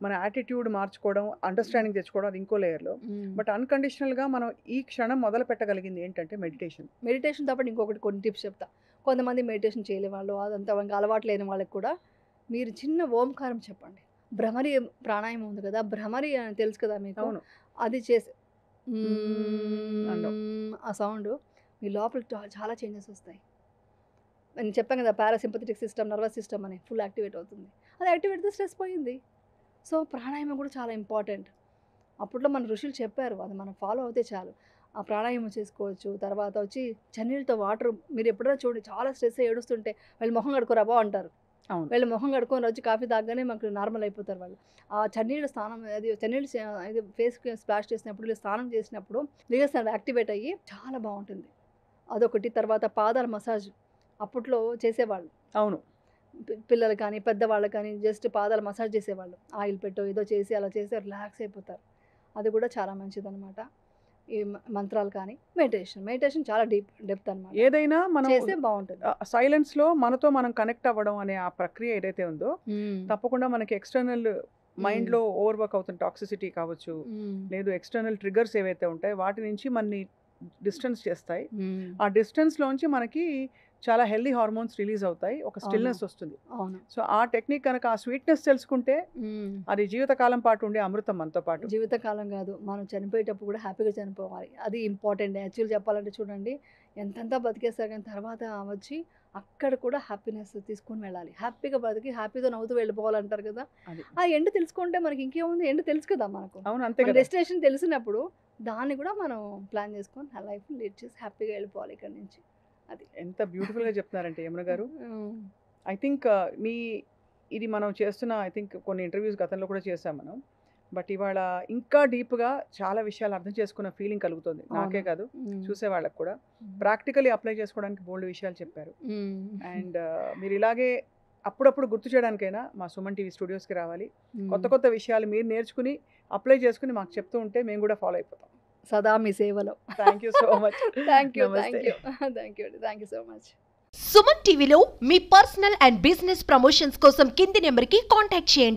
మన యాటిట్యూడ్ మార్చుకోవడం, అండర్స్టాండింగ్ తెచ్చుకోవడం అది ఇంకో లేయర్లో. బట్ అన్కండిషనల్గా మనం ఈ క్షణం మొదలు పెట్టగలిగింది ఏంటంటే మెడిటేషన్. తప్ప ఇంకొకటి కొన్ని టిప్స్ చెప్తా. కొంతమంది మెడిటేషన్ చేయలే వాళ్ళు, అదంతా ఇంకా అలవాటు లేని వాళ్ళకి కూడా మీరు చిన్న ఓంకారం చెప్పండి. భ్రమరి ప్రాణాయామం ఉంది కదా, భ్రమరి అని తెలుసు కదా మీకు. అవును, అది చేసి అండం. ఆ సౌండ్ మీ లోపల చాలా చేంజెస్ వస్తాయి. నేను చెప్పాను కదా, పారాసింపథెటిక్ సిస్టమ్, నర్వస్ సిస్టమ్ అని ఫుల్ యాక్టివేట్ అవుతుంది. అది యాక్టివేట్ అయితే స్ట్రెస్ పోయింది. సో ప్రాణాయామం కూడా చాలా ఇంపార్టెంట్. అప్పట్లో మన ఋషులు చెప్పారు, అది మనం ఫాలో అవుతే చాలు. ఆ ప్రాణాయామం చేసుకోవచ్చు. తర్వాత వచ్చి చన్నీళ్ళతో వాటర్, మీరు ఎప్పుడైనా చూడండి చాలా స్ట్రెస్ ఏడుస్తుంటే వాళ్ళు మొహం కడుకోరా బా అంటారు. అవును, వీళ్ళు మొహం కడుక్కొని వచ్చి కాఫీ తాగగానే మాకు నార్మల్ అయిపోతారు వాళ్ళు. ఆ చన్నీళ్ళు స్నానం, అది చన్నీళ్ళు ఇది ఫేస్కి స్ప్లాష్ చేసినప్పుడు, వీళ్ళు స్నానం చేసినప్పుడు లిగర్స్ యాక్టివేట్ అయ్యి చాలా బాగుంటుంది. అదొకటి. తర్వాత పాదాల మసాజ్ అప్పట్లో చేసేవాళ్ళు. అవును, పిల్లలు కానీ పెద్దవాళ్ళు కానీ జస్ట్ పాదాల మసాజ్ చేసేవాళ్ళు. ఆయిల్ పెట్టో ఏదో చేసి అలా చేసి రిలాక్స్ అయిపోతారు. అది కూడా చాలా మంచిదన్నమాట. ఈ మంత్రాలు కానీ మెడిటేషన్ చాలా డెప్త్ అనమాట. ఏదైనా మనం చేస్తే బాగుంటుంది. సైలెన్స్లో మనతో మనం కనెక్ట్ అవ్వడం అనే ఆ ప్రక్రియ ఏదైతే ఉందో, తప్పకుండా మనకి ఎక్స్టర్నల్ మైండ్లో ఓవర్ వర్క్ అవుతున్న టాక్సిసిటీ కావచ్చు, లేదు ఎక్స్టర్నల్ ట్రిగర్స్ ఏవైతే ఉంటాయో వాటి నుంచి మనని డిస్టెన్స్ చేస్తాయి. ఆ డిస్టెన్స్లోంచి మనకి చాలా హెల్దీ హార్మోన్స్ రిలీజ్ అవుతాయి, ఒక స్టిల్నెస్ వస్తుంది. అవును. సో ఆ టెక్నిక్ కనుక, ఆ స్వీట్నెస్ తెలుసుకుంటే అది జీవితకాలం పాటు ఉండే అమృతం మనతో పాటు. జీవితకాలం కాదు, మనం చనిపోయేటప్పుడు కూడా హ్యాపీగా చనిపోవాలి. అది ఇంపార్టెంట్. యాక్చువల్ చెప్పాలంటే చూడండి, ఎంతంతా బతికేస్తారు కానీ తర్వాత వచ్చి అక్కడ కూడా హ్యాపీనెస్ తీసుకొని వెళ్ళాలి. హ్యాపీగా బతికి హ్యాపీగా నవ్వుతూ వెళ్ళిపోవాలంటారు కదా. అది. ఆ ఎండ్ తెలుసుకుంటే మనకి ఇంకేముంది, ఎండ్ తెలుసు కదా మనకు. అవును, అంతే కదా. డెస్టినేషన్ తెలిసినప్పుడు దాన్ని కూడా మనం ప్లాన్ చేసుకొని ఆ లైఫ్ లీడ్ చేసి హ్యాపీగా వెళ్ళిపోవాలి ఇక్కడ నుంచి. అది ఎంత బ్యూటిఫుల్గా చెప్తున్నారంటే యమున గారు. ఐ థింక్ ఇది మనం చేస్తున్న, ఐ థింక్ కొన్ని ఇంటర్వ్యూస్ గతంలో కూడా చేసాం మనం. బట్ ఇవాళ ఇంకా డీప్గా చాలా విషయాలు అర్థం చేసుకున్న ఫీలింగ్ కలుగుతుంది, నాకే కాదు చూసే వాళ్ళకి కూడా. ప్రాక్టికలీ అప్లై చేసుకోవడానికి బోల్డ్ విషయాలు చెప్పారు. అండ్ మీరు ఇలాగే అప్పుడప్పుడు గుర్తు చేయడానికైనా మా సుమన్ టీవీ స్టూడియోస్కి రావాలి. కొత్త విషయాలు మీరు నేర్చుకుని అప్లై చేసుకుని మాకు చెప్తూ ఉంటే మేము కూడా ఫాలో అయిపోతాం. సదా మీ సేవలో. Thank you so much. Thank you so much. Suman టీవీలో మీ పర్సనల్ అండ్ బిజినెస్ ప్రమోషన్స్ కోసం కింది నెంబర్కి కాంటాక్ట్ చేయండి.